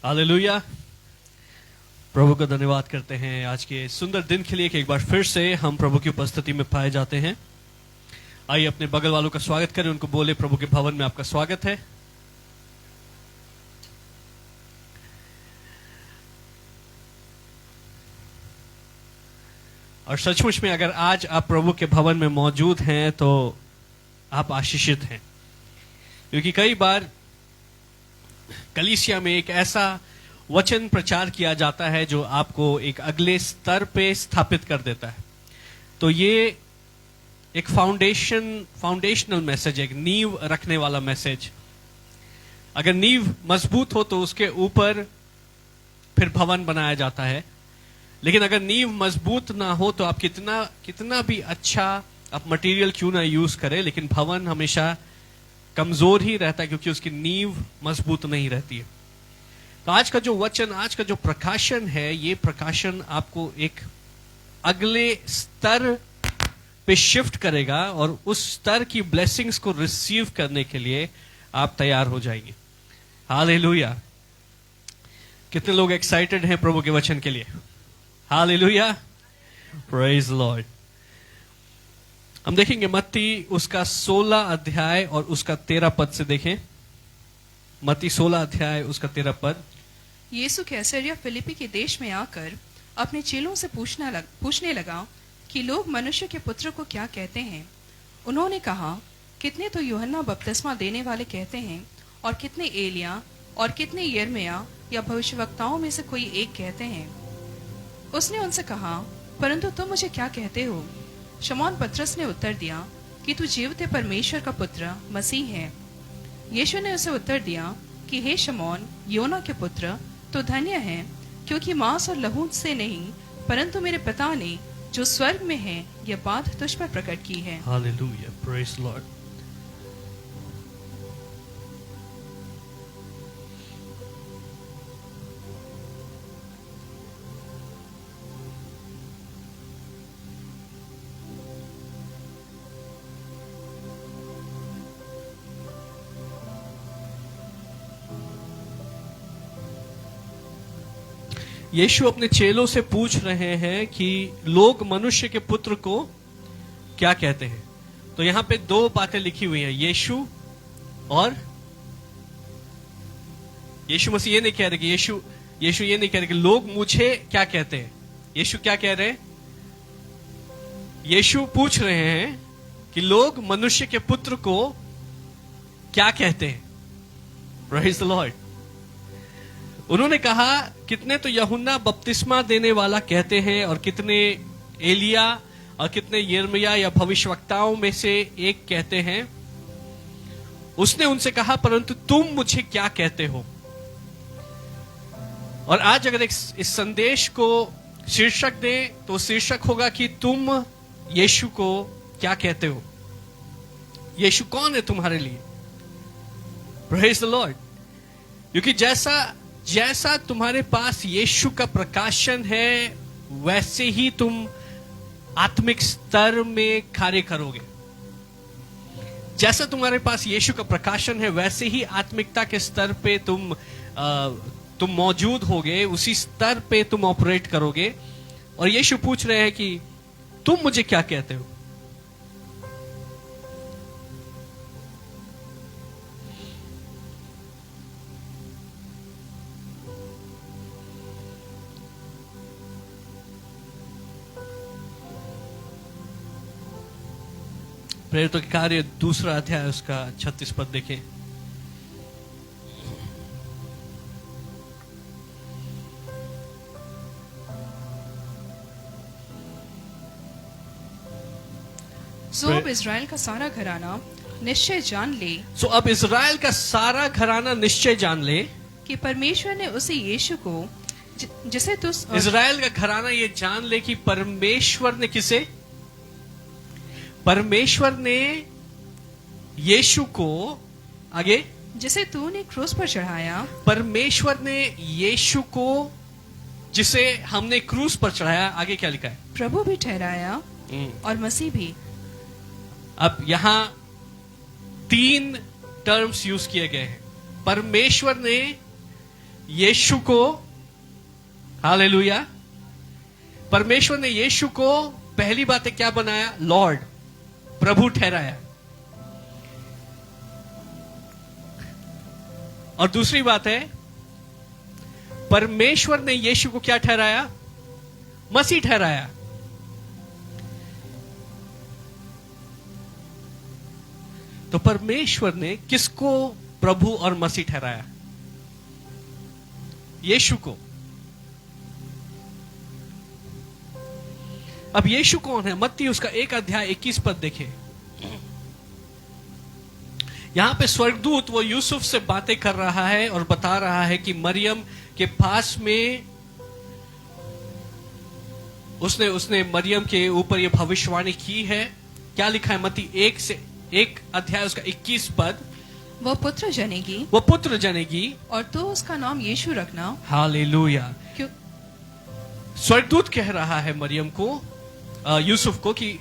Hallelujah. प्रभु को धन्यवाद करते हैं आज के सुंदर दिन के लिए कि एक बार फिर से हम प्रभु की उपस्थिति में पाए जाते हैं। आइए अपने बगल वालों का स्वागत करें, उनको बोले प्रभु के भवन में आपका स्वागत है। और सचमुच में अगर आज आप प्रभु के भवन में मौजूद हैं तो आप आशीषित हैं, क्योंकि कई बार कलीसिया में एक ऐसा वचन प्रचार किया जाता है जो आपको एक अगले स्तर पे स्थापित कर देता है। तो ये एक फाउंडेशनल मैसेज, एक नींव रखने वाला मैसेज। अगर नींव मजबूत हो तो उसके ऊपर फिर भवन बनाया जाता है, लेकिन अगर नींव मजबूत ना हो तो आप कितना भी अच्छा आप मटेरियल क्यों ना यूज करें, लेकिन भवन हमेशा कमजोर ही रहता है क्योंकि उसकी नींव मजबूत नहीं रहती है। तो आज का जो वचन, आज का जो प्रकाशन है, ये प्रकाशन आपको एक अगले स्तर पे शिफ्ट करेगा और उस स्तर की ब्लेसिंग्स को रिसीव करने के लिए आप तैयार हो जाएंगे। हालेलुया। कितने लोग एक्साइटेड हैं प्रभु के वचन के लिए? Hallelujah, praise Lord. हम देखेंगे मत्ती उसका 16 अध्याय और उसका 13 पद से देखें। मत्ती 16 अध्याय उसका 13 पद। यीशु कैसरिया फिलिपी के देश में आकर अपने चेलों से पूछने लगा कि लोग मनुष्य के पुत्र को क्या कहते हैं। उन्होंने कहा, कितने तो यूहन्ना बपतिस्मा देने वाले कहते हैं, और कितने एलिया, और कितने यिर्मयाह या भविष्यवक्ताओं में से कोई एक कहते हैं। उसने उनसे कहा, परंतु तुम मुझे क्या कहते हो? शमौन पतरस ने उत्तर दिया कि तू जीवते परमेश्वर का पुत्र मसीह है। यीशु ने उसे उत्तर दिया कि हे शमौन, योना के पुत्र, तो धन्य है, क्योंकि मांस और लहू से नहीं परंतु मेरे पिता ने जो स्वर्ग में है यह बात तुझ पर प्रकट की है। Hallelujah, praise Lord. यीशु अपने चेलों से पूछ रहे हैं कि लोग मनुष्य के पुत्र को क्या कहते हैं। तो यहां पे दो बातें लिखी हुई हैं, यीशु और यीशु मसीह ये नहीं कह रहे कि यीशु ये नहीं कह रहे कि लोग मुझे क्या कहते हैं। यीशु क्या कह रहे हैं? यीशु पूछ रहे हैं कि लोग मनुष्य के पुत्र को क्या कहते हैं। Praise the Lord. उन्होंने कहा, कितने तो यूहन्ना बपतिस्मा देने वाला कहते हैं, और कितने एलिया, और कितने यिर्मयाह या भविष्यवक्ताओं में से एक कहते हैं। उसने उनसे कहा, परंतु तुम मुझे क्या कहते हो? और आज अगर इस संदेश को शीर्षक दें तो शीर्षक होगा कि तुम यीशु को क्या कहते हो। यीशु कौन है तुम्हारे लिए? Praise the Lord. क्योंकि जैसा तुम्हारे पास यीशु का प्रकाशन है, वैसे ही तुम आत्मिक स्तर में कार्य करोगे। जैसा तुम्हारे पास यीशु का प्रकाशन है, वैसे ही आत्मिकता के स्तर पे तुम मौजूद होगे, उसी स्तर पे तुम ऑपरेट करोगे। और यीशु पूछ रहे हैं कि तुम मुझे क्या कहते हो? प्रेरितों के कार्य 2 अध्याय उसका 36 पद देखें। सो अब इज़राइल का सारा घराना निश्चय जान ले। अब इज़राइल का सारा घराना निश्चय जान ले कि परमेश्वर ने उसे यीशु को जिसे तू इज़राइल का घराना ये जान ले कि परमेश्वर ने किसे? परमेश्वर ने यीशु को, आगे, जिसे तूने क्रूस पर चढ़ाया। परमेश्वर ने यीशु को जिसे हमने क्रूस पर चढ़ाया, आगे क्या लिखा है? प्रभु भी ठहराया और मसीह भी। अब यहां 3 टर्म्स यूज किए गए हैं। परमेश्वर ने यीशु को, हालेलुया, परमेश्वर ने यीशु को पहली बात है क्या बनाया? लॉर्ड, प्रभु ठहराया। और दूसरी बात है परमेश्वर ने यीशु को क्या ठहराया? मसीह ठहराया। तो परमेश्वर ने किसको प्रभु और मसीह ठहराया? यीशु को। अब यीशु कौन है? मत्ती उसका 1 अध्याय 21 पद देखें। यहां पे स्वर्गदूत वो यूसुफ से बातें कर रहा है और बता रहा है कि मरियम के पास में उसने मरियम के ऊपर ये भविष्यवाणी की है। क्या लिखा है? मत्ती 1 अध्याय उसका 21 पद। वह पुत्र जनेगी, वो पुत्र जनेगी और तो उसका नाम यीशु रखना। हालेलुया। क्यों? स्वर्गदूत कह रहा है मरियम को, यूसुफ को, कि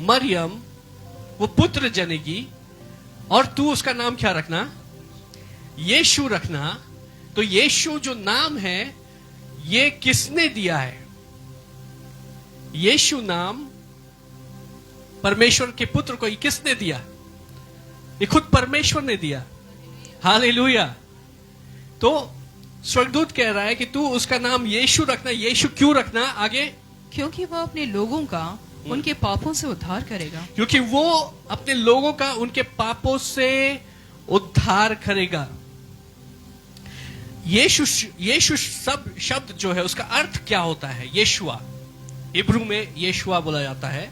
मरियम वो पुत्र जनेगी और तू उसका नाम क्या रखना? यीशु रखना। तो यीशु जो नाम है ये किसने दिया है? यीशु नाम परमेश्वर के पुत्र को किसने दिया? ये खुद परमेश्वर ने दिया। हालेलुया। तो स्वर्गदूत कह रहा है कि तू उसका नाम यीशु रखना। यीशु क्यों रखना? आगे, क्योंकि वह अपने लोगों का उनके पापों से उद्धार करेगा। क्योंकि वो अपने लोगों का उनके पापों से उद्धार करेगा। यीशु शब्द जो है उसका अर्थ क्या होता है? यीशुआ, इब्रू में यीशुआ बोला जाता है।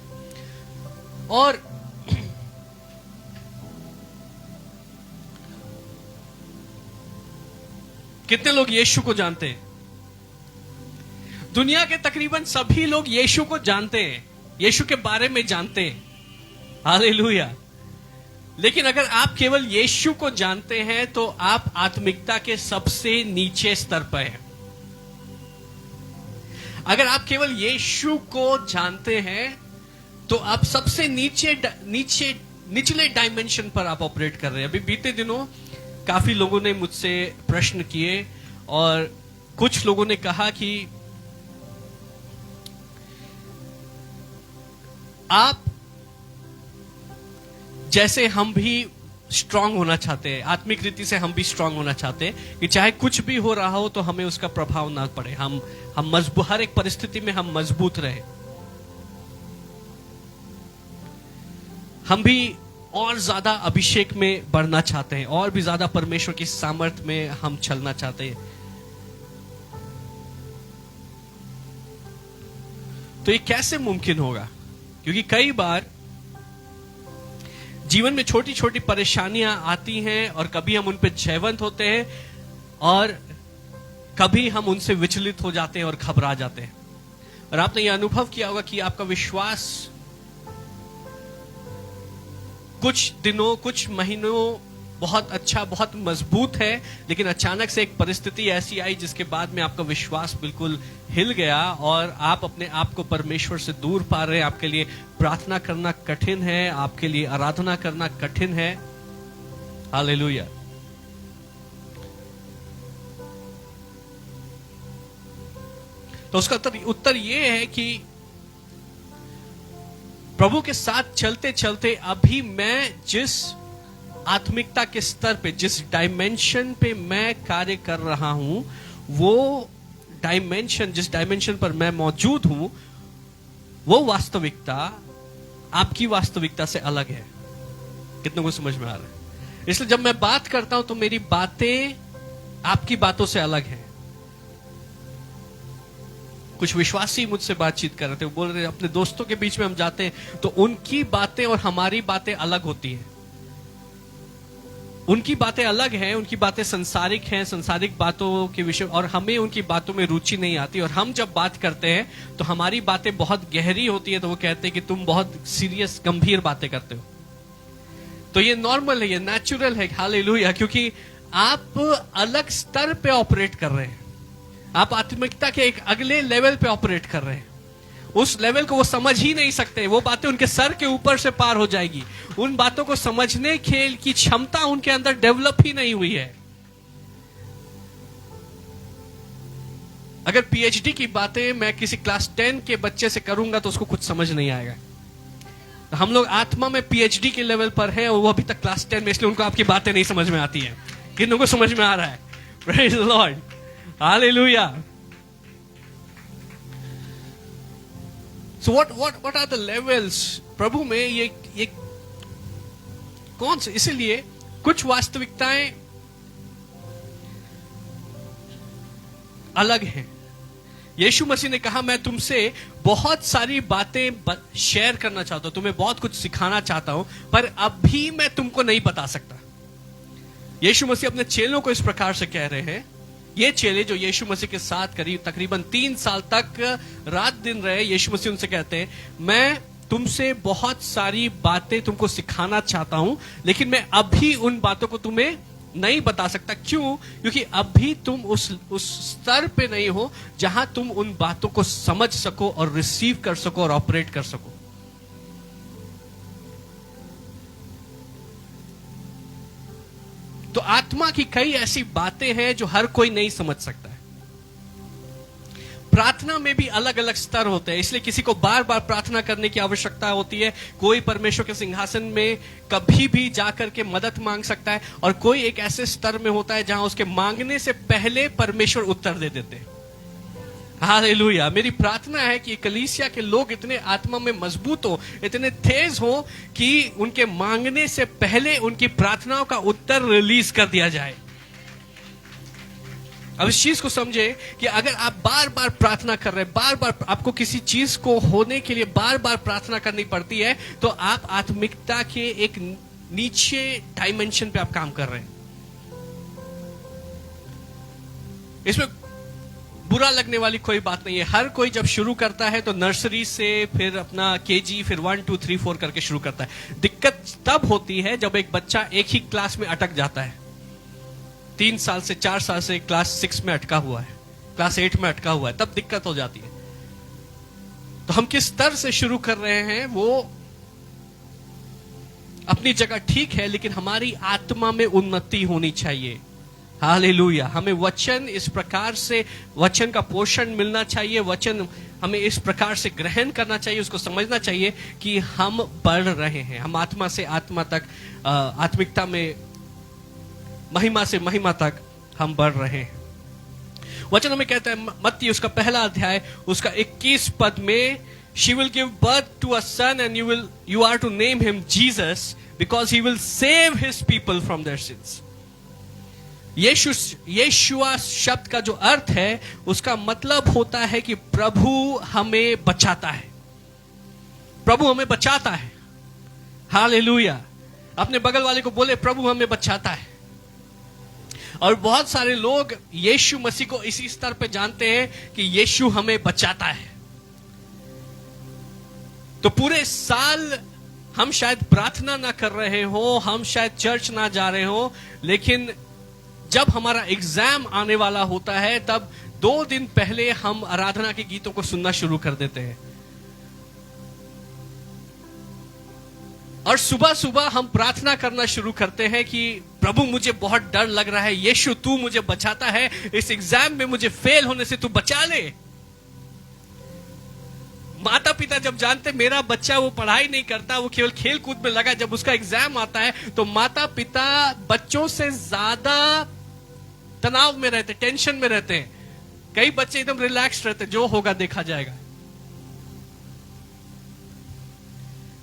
और कितने लोग यीशु को जानते हैं? दुनिया के तकरीबन सभी लोग यीशु को जानते हैं, यीशु के बारे में जानते हैं। हालेलुया। लेकिन अगर आप केवल यीशु को जानते हैं तो आप आत्मिकता के सबसे नीचे स्तर पर हैं। अगर आप केवल यीशु को जानते हैं तो आप सबसे निचले डायमेंशन पर आप ऑपरेट कर रहे हैं। अभी बीते दिनों काफी लोगों ने मुझसे प्रश्न किए और कुछ लोगों ने कहा कि आप जैसे हम भी स्ट्रांग होना चाहते हैं, आत्मिक रीति से हम भी स्ट्रांग होना चाहते हैं कि चाहे कुछ भी हो रहा हो तो हमें उसका प्रभाव ना पड़े, हम मजबूत, हर एक परिस्थिति में हम मजबूत रहे। हम भी और ज्यादा अभिषेक में बढ़ना चाहते हैं, और भी ज्यादा परमेश्वर की सामर्थ में हम चलना चाहते हैं। तो ये कैसे मुमकिन होगा? क्योंकि कई बार जीवन में छोटी छोटी परेशानियां आती हैं और कभी हम उन पर जयवंत होते हैं और कभी हम उनसे विचलित हो जाते हैं और घबरा जाते हैं। और आपने यह अनुभव किया होगा कि आपका विश्वास कुछ दिनों, कुछ महीनों बहुत अच्छा, बहुत मजबूत है, लेकिन अचानक से एक परिस्थिति ऐसी आई जिसके बाद में आपका विश्वास बिल्कुल हिल गया और आप अपने आप को परमेश्वर से दूर पा रहे हैं। आपके लिए प्रार्थना करना कठिन है, आपके लिए आराधना करना कठिन है। हालेलुया। तो उसका उत्तर यह है कि प्रभु के साथ चलते चलते अभी मैं जिस आत्मिकता के स्तर पे, जिस डायमेंशन पे मैं कार्य कर रहा हूं, वो डायमेंशन, जिस डायमेंशन पर मैं मौजूद हूं, वो वास्तविकता आपकी वास्तविकता से अलग है। कितनों को समझ में आ रहा है? इसलिए जब मैं बात करता हूं तो मेरी बातें आपकी बातों से अलग हैं। कुछ विश्वासी मुझसे बातचीत कर रहे थे, वो बोल रहे अपने दोस्तों के बीच में हम जाते हैं तो उनकी बातें और हमारी बातें अलग होती हैं। उनकी बातें अलग हैं, उनकी बातें संसारिक हैं, संसारिक बातों के विषय, और हमें उनकी बातों में रुचि नहीं आती। और हम जब बात करते हैं तो हमारी बातें बहुत गहरी होती है, तो वो कहते हैं कि तुम बहुत सीरियस, गंभीर बातें करते हो। तो ये नॉर्मल है, ये नेचुरल है। हालेलुया। क्योंकि आप अलग स्तर पे ऑपरेट कर रहे हैं, आप आत्मिकता के एक अगले लेवल पे ऑपरेट कर रहे हैं। उस लेवल को वो समझ ही नहीं सकते, वो बातें उनके सर के ऊपर से पार हो जाएगी। उन बातों को समझने की क्षमता उनके अंदर डेवलप ही नहीं हुई है। अगर पीएचडी की बातें मैं किसी क्लास 10 के बच्चे से करूंगा तो उसको कुछ समझ नहीं आएगा। तो हम लोग आत्मा में पीएचडी के लेवल पर हैं और वो अभी तक क्लास 10 में, इसलिए उनको आपकी बातें नहीं समझ में आती हैं। किन लोगों को समझ में आ रहा है? Praise the Lord, hallelujah. So what are the levels प्रभु में? ये कौन से? इसीलिए कुछ वास्तविकताएं अलग हैं। यीशु मसीह ने कहा, मैं तुमसे बहुत सारी बातें शेयर करना चाहता हूं, तुम्हें बहुत कुछ सिखाना चाहता हूं, पर अभी मैं तुमको नहीं बता सकता। यीशु मसीह अपने चेलों को इस प्रकार से कह रहे हैं। ये चेले जो यीशु मसीह के साथ करीब तकरीबन 3 साल तक रात दिन रहे, यीशु मसीह उनसे कहते हैं, मैं तुमसे बहुत सारी बातें तुमको सिखाना चाहता हूं, लेकिन मैं अभी उन बातों को तुम्हें नहीं बता सकता। क्यों? क्योंकि अभी तुम उस स्तर पे नहीं हो जहां तुम उन बातों को समझ सको और रिसीव कर सको और ऑपरेट कर सको। तो आत्मा की कई ऐसी बातें हैं जो हर कोई नहीं समझ सकता है। प्रार्थना में भी अलग अलग स्तर होते हैं, इसलिए किसी को बार बार प्रार्थना करने की आवश्यकता होती है। कोई परमेश्वर के सिंहासन में कभी भी जाकर के मदद मांग सकता है, और कोई एक ऐसे स्तर में होता है जहां उसके मांगने से पहले परमेश्वर उत्तर दे देते हैं। हालेलुया। मेरी प्रार्थना है कि कलीसिया के लोग इतने आत्मा में मजबूत हो, इतने तेज हो कि उनके मांगने से पहले उनकी प्रार्थनाओं का उत्तर रिलीज कर दिया जाए। अब इस चीज को समझे कि अगर आप बार बार प्रार्थना कर रहे हैं, बार बार आपको किसी चीज को होने के लिए बार बार प्रार्थना करनी पड़ती है, तो आप आत्मिकता के एक नीचे डायमेंशन पे आप काम कर रहे हैं। इसमें बुरा लगने वाली कोई बात नहीं है। हर कोई जब शुरू करता है तो नर्सरी से फिर अपना केजी, फिर 1 2 3 4 करके शुरू करता है। दिक्कत तब होती है जब एक बच्चा एक ही क्लास में अटक जाता है। 3 साल से 4 साल से क्लास 6 में अटका हुआ है, क्लास 8 में अटका हुआ है, तब दिक्कत हो जाती है। तो हम किस स्तर से शुरू कर रहे हैं वो अपनी जगह ठीक है, लेकिन हमारी आत्मा में उन्नति होनी चाहिए। हालेलुया। हमें वचन इस प्रकार से, वचन का पोषण मिलना चाहिए, वचन हमें इस प्रकार से ग्रहण करना चाहिए, उसको समझना चाहिए कि हम बढ़ रहे हैं। हम आत्मा से आत्मा तक, आत्मिकता में महिमा से महिमा तक हम बढ़ रहे हैं। वचन हमें कहता है मत्ती उसका पहला अध्याय उसका 21 पद में, she will give birth to a son and you are to name him Jesus because he will save his people from their sins. Yeshua शब्द का जो अर्थ है उसका मतलब होता है कि प्रभु हमें बचाता है। प्रभु हमें बचाता है। हालेलुया। अपने बगल वाले को बोले, प्रभु हमें बचाता है। और बहुत सारे लोग यीशु मसीह को इसी स्तर पे जानते हैं कि यीशु हमें बचाता है। तो पूरे साल हम शायद प्रार्थना ना कर रहे हो, हम शायद चर्च ना जा रहे हो, लेकिन जब हमारा एग्जाम आने वाला होता है तब 2 दिन पहले हम आराधना के गीतों को सुनना शुरू कर देते हैं, और सुबह सुबह हम प्रार्थना करना शुरू करते हैं कि प्रभु मुझे बहुत डर लग रहा है, यीशु तू मुझे बचाता है, इस एग्जाम में मुझे फेल होने से तू बचा ले। माता पिता जब जानते मेरा बच्चा वो पढ़ाई नहीं करता, वो केवल खेल कूद में लगा, जब उसका एग्जाम आता है तो माता पिता बच्चों से ज्यादा तनाव में रहते, टेंशन में रहते हैं। कई बच्चे एकदम रिलैक्स रहते, जो होगा देखा जाएगा।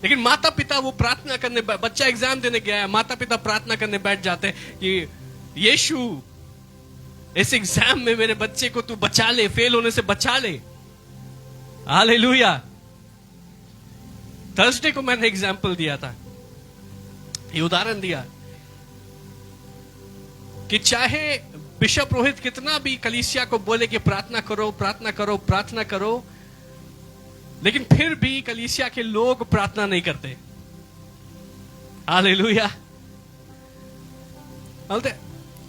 लेकिन माता पिता वो प्रार्थना करने, बच्चा एग्जाम देने गया है, माता पिता प्रार्थना करने बैठ जाते हैं कि यीशु इस एग्जाम में मेरे बच्चे को तू बचा ले, फेल होने से बचा ले। हालेलुया। थर्सडे को मैंने एग्जाम्पल दिया था, ये उदाहरण दिया कि चाहे बिशप रोहित कितना भी कलीसिया को बोले कि प्रार्थना करो प्रार्थना करो प्रार्थना करो, लेकिन फिर भी कलीसिया के लोग प्रार्थना नहीं करते। हालेलुया। बोलते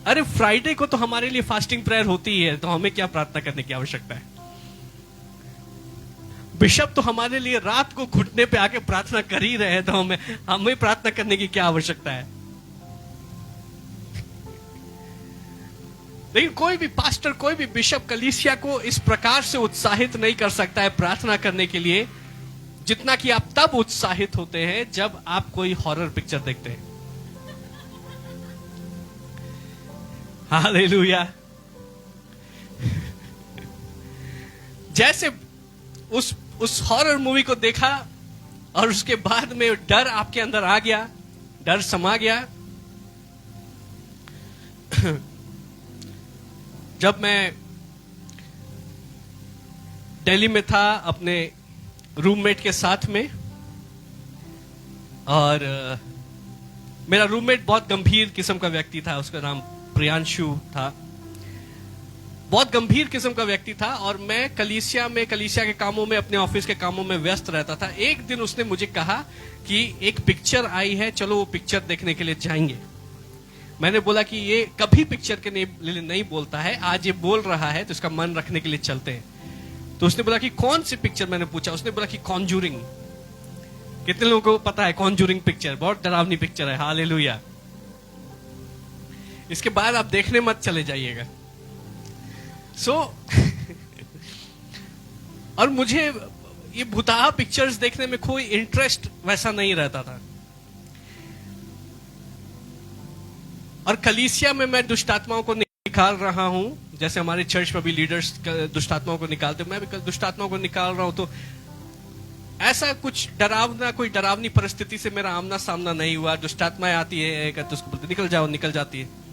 अरे फ्राइडे को तो हमारे लिए फास्टिंग प्रेयर होती है, तो हमें क्या प्रार्थना करने की आवश्यकता है। बिशप तो हमारे लिए रात को घुटने पे आके प्रार्थना कर ही रहे हैं, तो हमें प्रार्थना करने की क्या आवश्यकता है। लेकिन कोई भी पास्टर, कोई भी बिशप कलीसिया को इस प्रकार से उत्साहित नहीं कर सकता है प्रार्थना करने के लिए, जितना कि आप तब उत्साहित होते हैं जब आप कोई हॉरर पिक्चर देखते हैं। हालेलुया। जैसे उस हॉरर मूवी को देखा और उसके बाद में डर आपके अंदर आ गया, डर समा गया। जब मैं दिल्ली में था अपने रूममेट के साथ में, और मेरा रूममेट बहुत गंभीर किस्म का व्यक्ति था, उसका नाम प्रियांशु था। बहुत गंभीर किस्म का व्यक्ति था और मैं कलीसिया के कामों में, अपने ऑफिस के कामों में व्यस्त रहता था। एक दिन उसने मुझे कहा कि एक पिक्चर आई है, चलो वो पिक्चर देखने के लिए जाएंगे। मैंने बोला कि ये कभी पिक्चर के लिए नहीं बोलता है, आज ये बोल रहा है तो इसका मन रखने के लिए चलते हैं। तो उसने बोला कि कौन सी पिक्चर? मैंने पूछा, उसने बोला कि कॉन्जूरिंग। कितने लोगों को पता है कॉन्जूरिंग पिक्चर? बहुत डरावनी पिक्चर है। हालेलुया। इसके बाद आप देखने मत चले जाइएगा। और मुझे ये भूताहा पिक्चर्स देखने में कोई इंटरेस्ट वैसा नहीं रहता था। और कलीसिया में मैं दुष्टात्माओं को निकाल रहा हूं, जैसे हमारे चर्च में भी लीडर्स दुष्टात्माओं को निकालते, मैं भी दुष्टात्माओं को निकाल रहा हूं। तो ऐसा कुछ कोई डरावनी परिस्थिति से मेरा आमना सामना नहीं हुआ। दुष्टात्माएं आती है, कहते उसको बोलते निकल जाओ, निकल जाती है।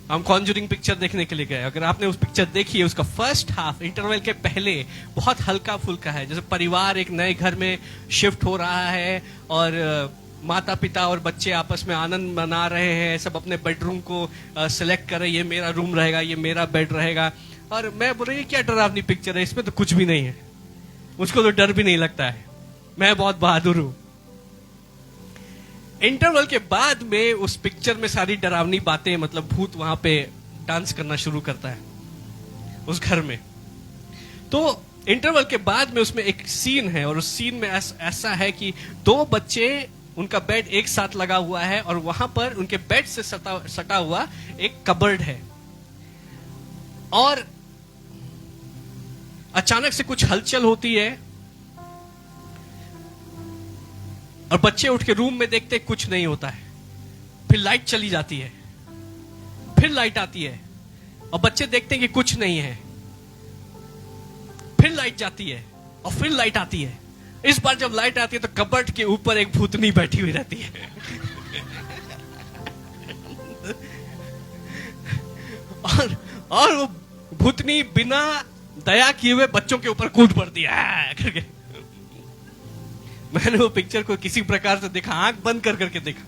हम कॉन्जूरिंग पिक्चर देखने के लिए गए। अगर आपने उस पिक्चर देखी है, उसका फर्स्ट हाफ इंटरवल के पहले बहुत हल्का फुल्का है, जैसे परिवार एक नए घर में शिफ्ट हो रहा है और माता पिता और बच्चे आपस में आनंद मना रहे हैं, सब अपने बेडरूम को सिलेक्ट कर रहे हैं, ये मेरा रूम रहेगा, ये मेरा बेड रहेगा। और मैं बोल रही क्या डरावनी पिक्चर है, इसमें तो कुछ भी नहीं है, मुझको तो डर भी नहीं लगता है, मैं बहुत बहादुर हूं। इंटरवल के बाद में उस पिक्चर में सारी डरावनी बातें, मतलब भूत वहां पे डांस करना शुरू करता है उस घर में। तो इंटरवल के बाद में उसमें एक सीन है और उस सीन में ऐसा है कि दो बच्चे, उनका बेड एक साथ लगा हुआ है और वहां पर उनके बेड से सटा हुआ एक कबर्ड है। और अचानक से कुछ हलचल होती है और बच्चे उठ के रूम में देखते कुछ नहीं होता है। फिर लाइट चली जाती है, फिर लाइट आती है और बच्चे देखते हैं कि कुछ नहीं है। फिर लाइट जाती है और फिर लाइट आती है। इस बार जब लाइट आती है तो कबर्ड के ऊपर एक भूतनी बैठी हुई रहती है। और वो भूतनी बिना दया किए हुए बच्चों के ऊपर कूद पड़ती है करके। मैंने वो पिक्चर को किसी प्रकार से देखा, आंख बंद कर करके देखा।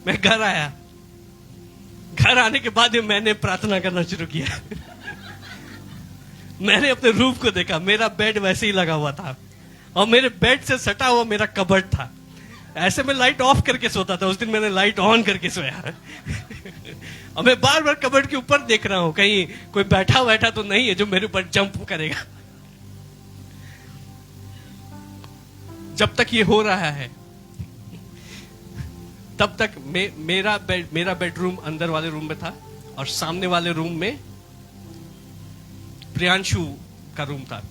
मैं घर आया, घर आने के बाद मैंने प्रार्थना करना शुरू किया। मैंने अपने रूम को देखा, मेरा बेड वैसे ही लगा हुआ था और मेरे बेड से सटा हुआ मेरा कबर्ड था। ऐसे में लाइट ऑफ करके सोता था, उस दिन मैंने लाइट ऑन करके सोया। और मैं बार बार कबर्ड के ऊपर देख रहा हूं कहीं कोई बैठा तो नहीं है जो मेरे ऊपर जंप करेगा। जब तक ये हो रहा है तब तक मेरा बेडरूम अंदर वाले रूम में था और सामने वाले रूम में प्रियांशु का रूम था।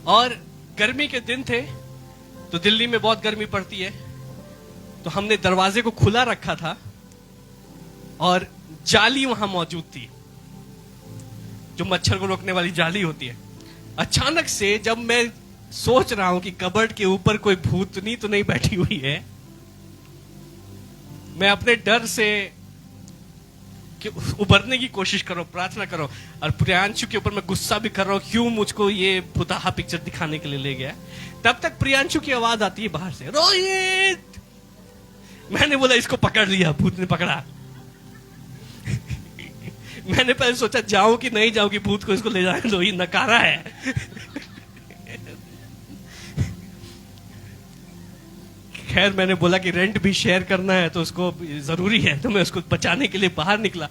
और गर्मी के दिन थे तो दिल्ली में बहुत गर्मी पड़ती है, तो हमने दरवाजे को खुला रखा था और जाली वहां मौजूद थी, जो मच्छर को रोकने वाली जाली होती है। अचानक से जब मैं सोच रहा हूं कि कबर्ड के ऊपर कोई भूतनी तो नहीं बैठी हुई है, मैं अपने डर से उभरने की कोशिश करो, प्रार्थना करो। और प्रियांशु के ऊपर मैं गुस्सा भी कर रहा हूं, क्यों मुझको ये भूताहा पिक्चर दिखाने के लिए ले गया। तब तक प्रियांशु की आवाज आती है बाहर से, रोहित। मैंने बोला इसको पकड़ लिया, भूत ने पकड़ा। मैंने पहले सोचा जाऊं कि नहीं जाऊं कि भूत को इसको ले जाने दो, ये नकारा है। खैर मैंने बोला कि रेंट भी शेयर करना है तो उसको जरूरी है, तो मैं उसको बचाने के लिए बाहर निकला।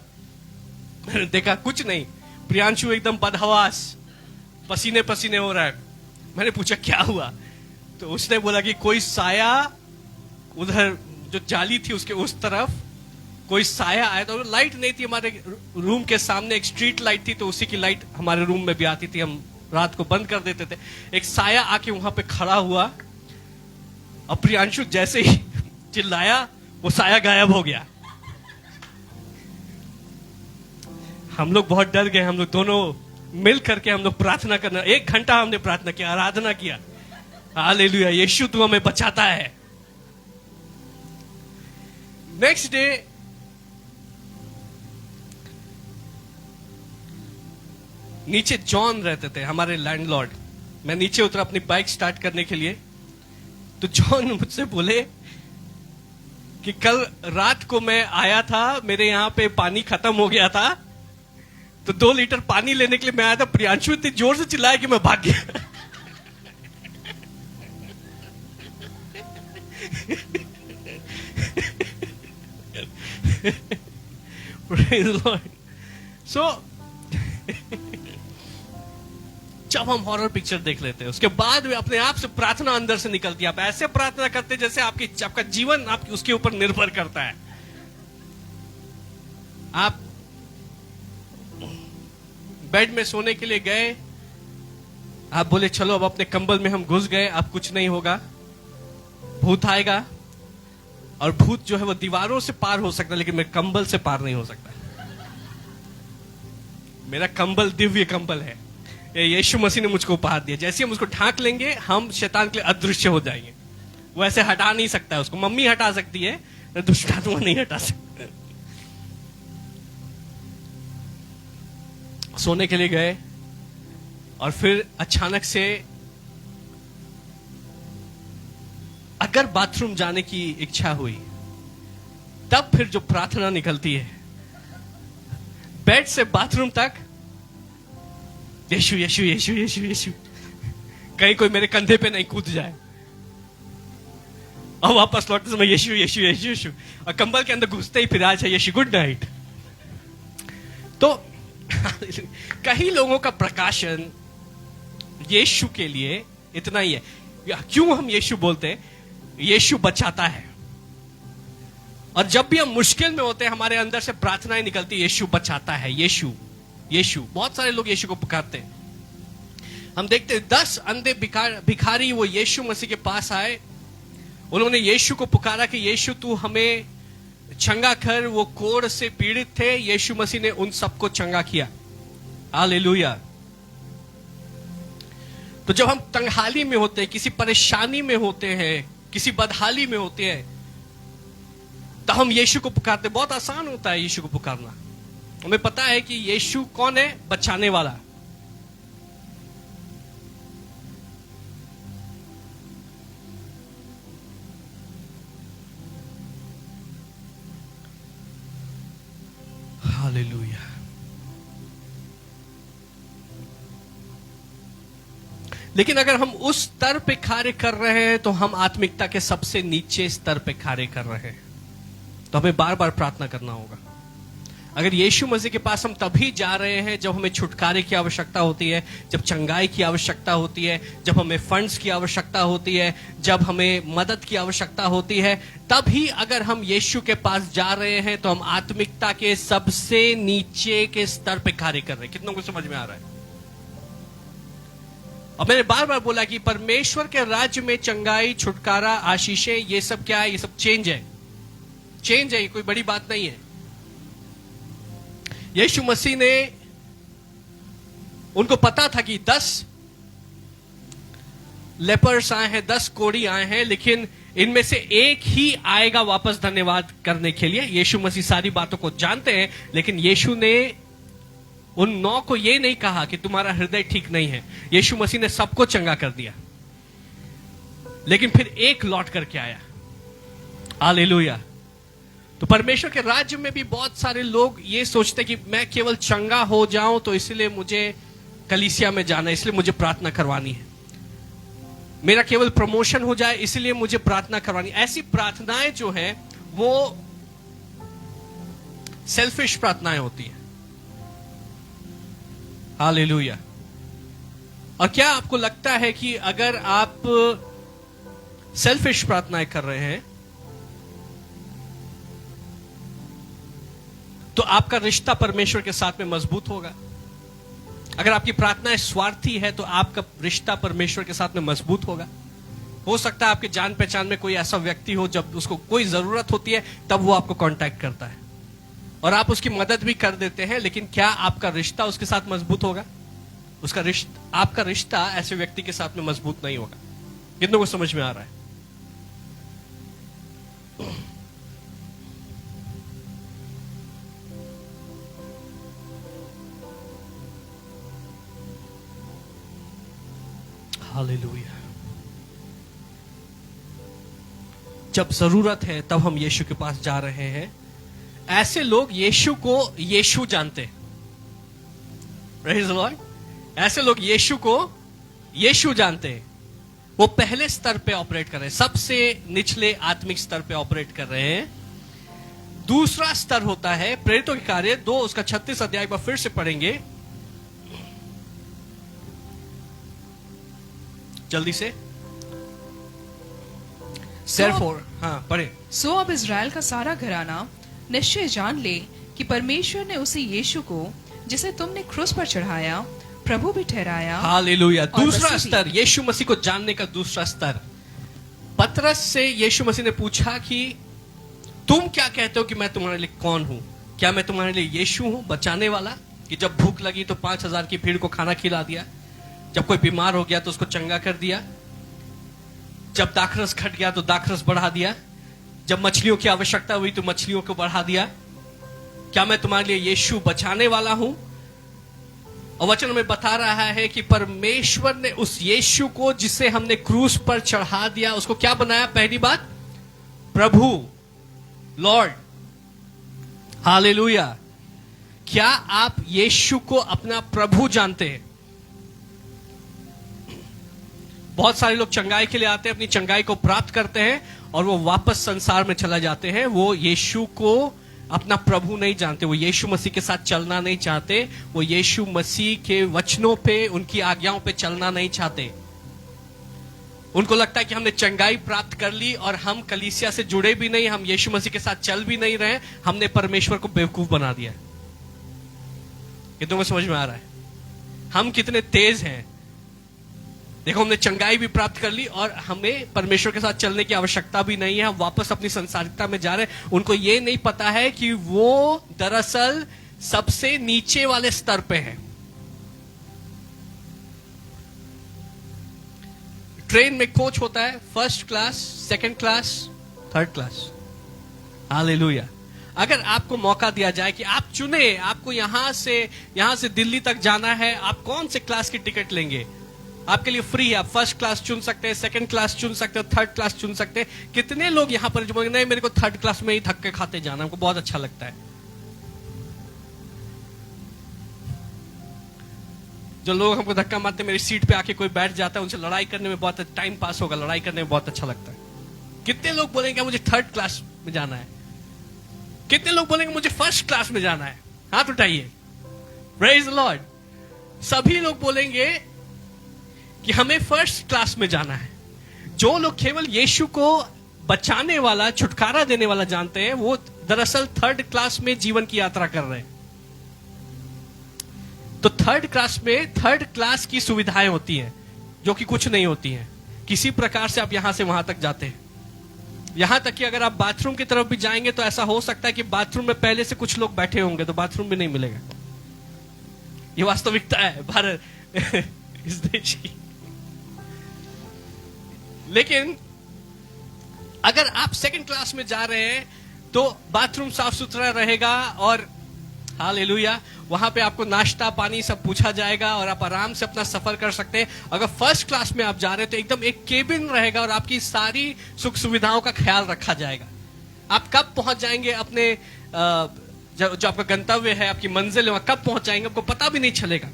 मैंने देखा कुछ नहीं, प्रियांशु एकदम बदहवास पसीने पसीने हो रहा है। मैंने पूछा क्या हुआ, तो उसने बोला कि कोई साया उधर जो जाली थी उसके उस तरफ कोई साया आया तो लाइट नहीं थी हमारे रूम के सामने, एक स्ट्रीट लाइट थी, तो उसी की लाइट हमारे रूम में भी आती थी, हम रात को बंद कर देते थे। एक साया आके वहां पे खड़ा हुआ और प्रियांशु जैसे ही चिल्लाया वो साया गायब हो गया। हम लोग बहुत डर गए, हम लोग दोनों मिल करके हम लोग प्रार्थना करना, 1 घंटा हमने प्रार्थना किया, आराधना किया, हालेलुया, यीशु तू हमें बचाता है। नेक्स्ट डे नीचे जॉन रहते थे हमारे लैंडलॉर्ड। मैं नीचे उतरा अपनी बाइक स्टार्ट करने के लिए, तो जॉन मुझसे बोले कि कल रात को मैं आया था, मेरे यहां पे पानी खत्म हो गया था, तो 2 लीटर पानी लेने के लिए मैं आया था, प्रियांशु इतनी जोर से चिल्लाया कि मैं भाग गया। Praise the Lord. So, जब हम हॉरर पिक्चर देख लेते हैं उसके बाद भी अपने आप से प्रार्थना अंदर से निकलती है। आप ऐसे प्रार्थना करते हैं जैसे आपका जीवन आपकी उसके ऊपर निर्भर करता है। आप बेड में सोने के लिए गए, आप बोले चलो अब अपने कंबल में हम घुस गए, अब कुछ नहीं होगा, भूत आएगा, और भूत जो है वो दीवारों से पार हो सकता है लेकिन मेरे कंबल से पार नहीं हो सकता। मेरा कंबल दिव्य कंबल है, ये यीशु मसीह ने मुझको उपहार दिया। जैसे हम उसको ढांक लेंगे हम शैतान के लिए अदृश्य हो जाएंगे। वो ऐसे हटा नहीं सकता है, उसको मम्मी हटा सकती है, दुष्ट आत्मा नहीं हटा सकता। सोने के लिए गए और फिर अचानक से अगर बाथरूम जाने की इच्छा हुई तब फिर जो प्रार्थना निकलती है, बेड से बाथरूम तक यीशु यीशु यीशु यीशु यीशु, कहीं कोई मेरे कंधे पे नहीं कूद जाए, और वापस लौटते समय यीशु यीशु यीशु यीशु, और कंबल के अंदर घुसते ही फिर आज है यीशु गुड नाइट। तो कई लोगों का प्रकाशन यीशु के लिए इतना ही है। क्यों हम यीशु बोलते हैं? यीशु बचाता है। और जब भी हम मुश्किल में होते हैं हमारे अंदर से प्रार्थनाएं निकलती है, यीशु बचाता है, यीशु यीशु। बहुत सारे लोग यीशु को पुकारते हैं। हम देखते हैं 10 अंधे भिखारी वो यीशु मसीह के पास आए, उन्होंने यीशु को पुकारा कि यीशु तू हमें चंगा कर। वो कोढ़ से पीड़ित थे, यीशु मसीह ने उन सबको चंगा किया, हालेलुया। तो जब हम तंगहाली में होते हैं, किसी परेशानी में होते हैं, किसी बदहाली में होते हैं, तो हम यीशु को पुकारते। बहुत आसान होता है यीशु को पुकारना। हमें पता है कि यीशु कौन है? बचाने वाला। हालेलुया। लेकिन अगर हम उस स्तर पे कार्य कर रहे हैं तो हम आत्मिकता के सबसे नीचे स्तर पे कार्य कर रहे हैं। तो हमें बार बार प्रार्थना करना होगा। अगर यीशु मसीह के पास हम तभी जा रहे हैं जब हमें छुटकारे की आवश्यकता होती है, जब चंगाई की आवश्यकता होती है, जब हमें फंड्स की आवश्यकता होती है, जब हमें मदद की आवश्यकता होती है, तभी अगर हम यीशु के पास जा रहे हैं तो हम आत्मिकता के सबसे नीचे के स्तर पे कार्य कर रहे हैं। कितनों को समझ में आ रहा है? और मैंने बार बार बोला कि परमेश्वर के राज्य में चंगाई, छुटकारा, आशीषें, ये सब क्या है? ये सब चेंज है। चेंज है, ये कोई बड़ी बात नहीं है। यीशु मसीह ने, उनको पता था कि 10 लेपर्स आए हैं, 10 कोढ़ी आए हैं, लेकिन इनमें से एक ही आएगा वापस धन्यवाद करने के लिए। यीशु मसीह सारी बातों को जानते हैं, लेकिन यीशु ने उन 9 को यह नहीं कहा कि तुम्हारा हृदय ठीक नहीं है। यीशु मसीह ने सबको चंगा कर दिया, लेकिन फिर एक लौट करके आया। हालेलुया। तो परमेश्वर के राज्य में भी बहुत सारे लोग ये सोचते कि मैं केवल चंगा हो जाऊं तो इसलिए मुझे कलीसिया में जाना है, इसलिए मुझे प्रार्थना करवानी है। मेरा केवल प्रमोशन हो जाए इसलिए मुझे प्रार्थना करवानी। ऐसी प्रार्थनाएं जो है वो सेल्फिश प्रार्थनाएं होती है। हालेलुया। और क्या आपको लगता है कि अगर आप सेल्फिश प्रार्थनाएं कर रहे हैं तो आपका रिश्ता परमेश्वर के साथ में मजबूत होगा। अगर आपकी प्रार्थनाएं स्वार्थी है तो आपका रिश्ता परमेश्वर के साथ में मजबूत होगा। हो सकता है आपके जान पहचान में कोई ऐसा व्यक्ति हो, जब उसको कोई जरूरत होती है तब वो आपको कांटेक्ट करता है और आप उसकी मदद भी कर देते हैं, लेकिन क्या आपका रिश्ता उसके साथ मजबूत होगा? आपका रिश्ता ऐसे व्यक्ति के साथ में मजबूत नहीं होगा। कितनों को समझ में आ रहा है? हालेलुया। जब जरूरत है तब हम यीशु के पास जा रहे हैं। ऐसे लोग यीशु को यीशु जानते हैं। Praise the Lord. ऐसे लोग यीशु को यीशु जानते हैं। वो पहले स्तर पे ऑपरेट कर रहे हैं, सबसे निचले आत्मिक स्तर पे ऑपरेट कर रहे हैं। दूसरा स्तर होता है प्रेरितों के कार्य 2 उसका 36 अध्याय पर फिर से पढ़ेंगे जल्दी से। हाँ पढ़े। सो अब इज़राइल का सारा घराना निश्चय जान ले कि परमेश्वर ने उसी यीशु को जिसे तुमने क्रूस पर चढ़ाया प्रभु भी ठहराया। हालेलुया। दूसरा स्तर, यीशु मसीह को जानने का दूसरा स्तर। पतरस से यीशु मसीह ने पूछा कि तुम क्या कहते हो कि मैं तुम्हारे लिए कौन हूं? क्या मैं तुम्हारे लिए यीशु हूं, बचाने वाला, कि जब भूख लगी तो 5000 की भीड़ को खाना खिला दिया, जब कोई बीमार हो गया तो उसको चंगा कर दिया, जब दाखरस घट गया तो दाखरस बढ़ा दिया, जब मछलियों की आवश्यकता हुई तो मछलियों को बढ़ा दिया? क्या मैं तुम्हारे लिए यीशु बचाने वाला हूं? और वचन में बता रहा है कि परमेश्वर ने उस यीशु को जिसे हमने क्रूस पर चढ़ा दिया उसको क्या बनाया? पहली बात प्रभु, लॉर्ड। हालेलुया। क्या आप यीशु को अपना प्रभु जानते हैं? बहुत सारे लोग चंगाई के लिए आते हैं, अपनी चंगाई को प्राप्त करते हैं और वो वापस संसार में चला जाते हैं। वो यीशु को अपना प्रभु नहीं जानते, वो यीशु मसीह के साथ चलना नहीं चाहते, वो यीशु मसीह के वचनों पे, उनकी आज्ञाओं पे चलना नहीं चाहते। उनको लगता है कि हमने चंगाई प्राप्त कर ली और हम कलीसिया से जुड़े भी नहीं, हम यीशु मसीह के साथ चल भी नहीं रहे, हमने परमेश्वर को बेवकूफ बना दिया। कितनों को समझ में आ रहा है हम कितने तेज हैं? देखो, हमने चंगाई भी प्राप्त कर ली और हमें परमेश्वर के साथ चलने की आवश्यकता भी नहीं है, हम वापस अपनी संसारिकता में जा रहे हैं। उनको ये नहीं पता है कि वो दरअसल सबसे नीचे वाले स्तर पे है। ट्रेन में कोच होता है, first class, second class, third class. Hallelujah. अगर आपको मौका दिया जाए कि आप चुने, आपको यहां से दिल्ली तक जाना है, आप कौन से क्लास की टिकट लेंगे? आपके लिए फ्री है, आप फर्स्ट क्लास चुन सकते हैं, सेकंड क्लास चुन सकते हो, थर्ड क्लास चुन सकते हैं। कितने लोग यहां पर जो बोलेंगे नहीं, मेरे को थर्ड क्लास में ही धक्के खाते जाना, हमको बहुत अच्छा लगता है। जो लोग हमको धक्का मारते, मेरी सीट पे आके कोई बैठ जाता है, उनसे लड़ाई करने में बहुत टाइम पास होगा, लड़ाई करने में बहुत अच्छा लगता है। कितने लोग बोलेंगे मुझे थर्ड क्लास में जाना है? कितने लोग बोलेंगे मुझे फर्स्ट क्लास में जाना है? हाथ उठाइए। Praise the Lord. सभी लोग बोलेंगे कि हमें फर्स्ट क्लास में जाना है। जो लोग केवल यीशु को बचाने वाला, छुटकारा देने वाला जानते हैं, वो दरअसल थर्ड क्लास में जीवन की यात्रा कर रहे हैं। तो थर्ड क्लास की सुविधाएं होती हैं जो कि कुछ नहीं होती हैं। किसी प्रकार से आप यहां से वहां तक जाते हैं। यहां तक कि अगर आप बाथरूम की तरफ भी जाएंगे तो ऐसा हो सकता है कि बाथरूम में पहले से कुछ लोग बैठे होंगे, तो बाथरूम भी नहीं मिलेगा। ये वास्तविकता है भारत इस देश की। लेकिन अगर आप सेकंड क्लास में जा रहे हैं तो बाथरूम साफ सुथरा रहेगा और हालेलुया, वहां पे आपको नाश्ता पानी सब पूछा जाएगा और आप आराम से अपना सफर कर सकते हैं। अगर फर्स्ट क्लास में आप जा रहे हैं तो एकदम एक केबिन रहेगा और आपकी सारी सुख सुविधाओं का ख्याल रखा जाएगा। आप कब पहुंच जाएंगे अपने जो आपका गंतव्य है, आपकी मंजिल है, वहां कब पहुंच जाएंगे आपको पता भी नहीं चलेगा।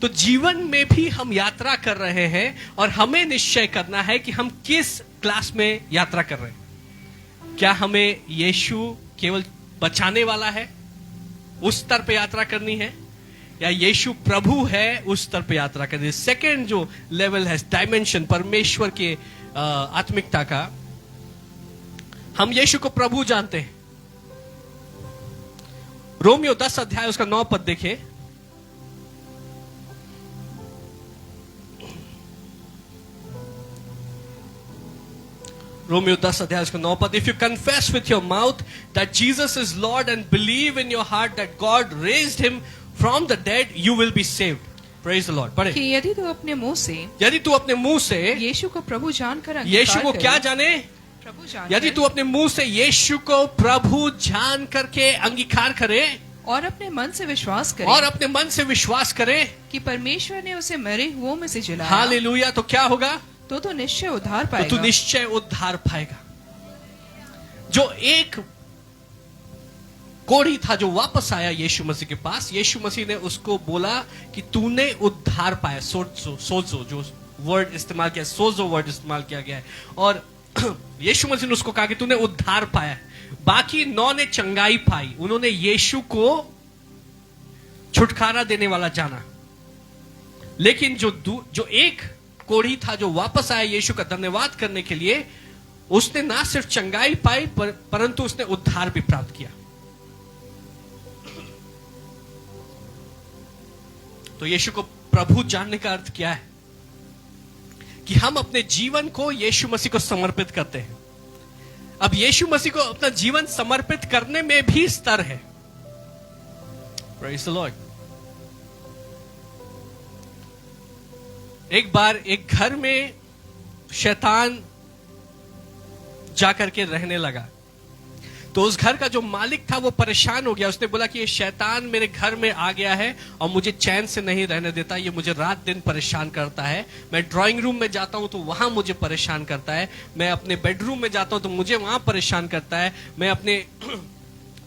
तो जीवन में भी हम यात्रा कर रहे हैं और हमें निश्चय करना है कि हम किस क्लास में यात्रा कर रहे हैं। क्या हमें यीशु केवल बचाने वाला है, उस स्तर पे यात्रा करनी है, या यीशु प्रभु है, उस स्तर पे यात्रा करनी है? सेकेंड जो लेवल है, डायमेंशन परमेश्वर के आत्मिकता का, हम यीशु को प्रभु जानते हैं। रोमियो 10 अध्याय उसका 9 पद देखे। रोमियो 10 अध्याय उसका 9 पद, if you confess with your mouth that Jesus is Lord and believe in your heart that God raised him from the dead, you will be saved. Praise the Lord. पढ़े। कि यदि तू अपने मुंह से यीशु को प्रभु जानकर यीशु को क्या जाने? प्रभु जानकर, यदि तू अपने मुंह से यीशु को प्रभु जान करके अंगीकार करे और अपने मन से विश्वास करे कि परमेश्वर ने उसे मरे हुओं में से जिलाया, हालेलुया, तो क्या होगा? तो निश्चय उद्धार पाएगा। तो तू निश्चय उद्धार पाएगा। जो एक कोढ़ी था जो वापस आया यीशु मसीह के पास, यीशु मसीह ने उसको बोला कि तूने उद्धार पाया। सोजो जो वर्ड इस्तेमाल किया, सोजो वर्ड इस्तेमाल किया गया है। और यीशु मसीह ने उसको कहा कि तूने उद्धार पाया। बाकी 9 ने चंगाई पाई, उन्होंने यीशु को छुटकारा देने वाला जाना। लेकिन जो एक कोढ़ी था जो वापस आया यीशु का धन्यवाद करने के लिए, उसने ना सिर्फ चंगाई पाई परंतु उसने उद्धार भी प्राप्त किया। तो यीशु को प्रभु जानने का अर्थ क्या है? कि हम अपने जीवन को यीशु मसीह को समर्पित करते हैं। अब यीशु मसीह को अपना जीवन समर्पित करने में भी स्तर है। Praise the Lord. एक बार एक घर में शैतान जाकर के रहने लगा, तो उस घर का जो मालिक था वो परेशान हो गया। उसने बोला कि ये शैतान मेरे घर में आ गया है और मुझे चैन से नहीं रहने देता, ये मुझे रात दिन परेशान करता है। मैं ड्राइंग रूम में जाता हूं तो वहां मुझे परेशान करता है, मैं अपने बेडरूम में जाता हूं तो मुझे वहां परेशान करता है, मैं अपने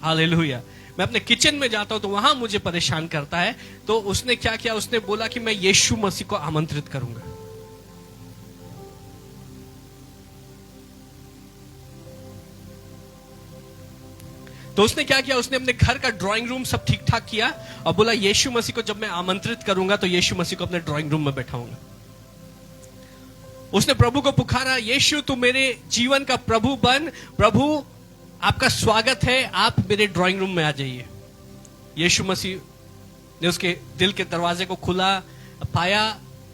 हालेलुया, मैं अपने किचन में जाता हूं तो वहां मुझे परेशान करता है। तो उसने क्या किया? उसने बोला कि मैं यीशु मसीह को आमंत्रित करूंगा। तो उसने क्या किया? उसने अपने घर का ड्राइंग रूम सब ठीक ठाक किया और बोला यीशु मसीह को जब मैं आमंत्रित करूंगा तो यीशु मसीह को अपने ड्राइंग रूम में बैठाऊंगा। उसने प्रभु को पुकारा, यीशु तू मेरे जीवन का प्रभु बन, प्रभु आपका स्वागत है, आप मेरे ड्राइंग रूम में आ जाइए। यीशु मसीह ने उसके दिल के दरवाजे को खुला पाया,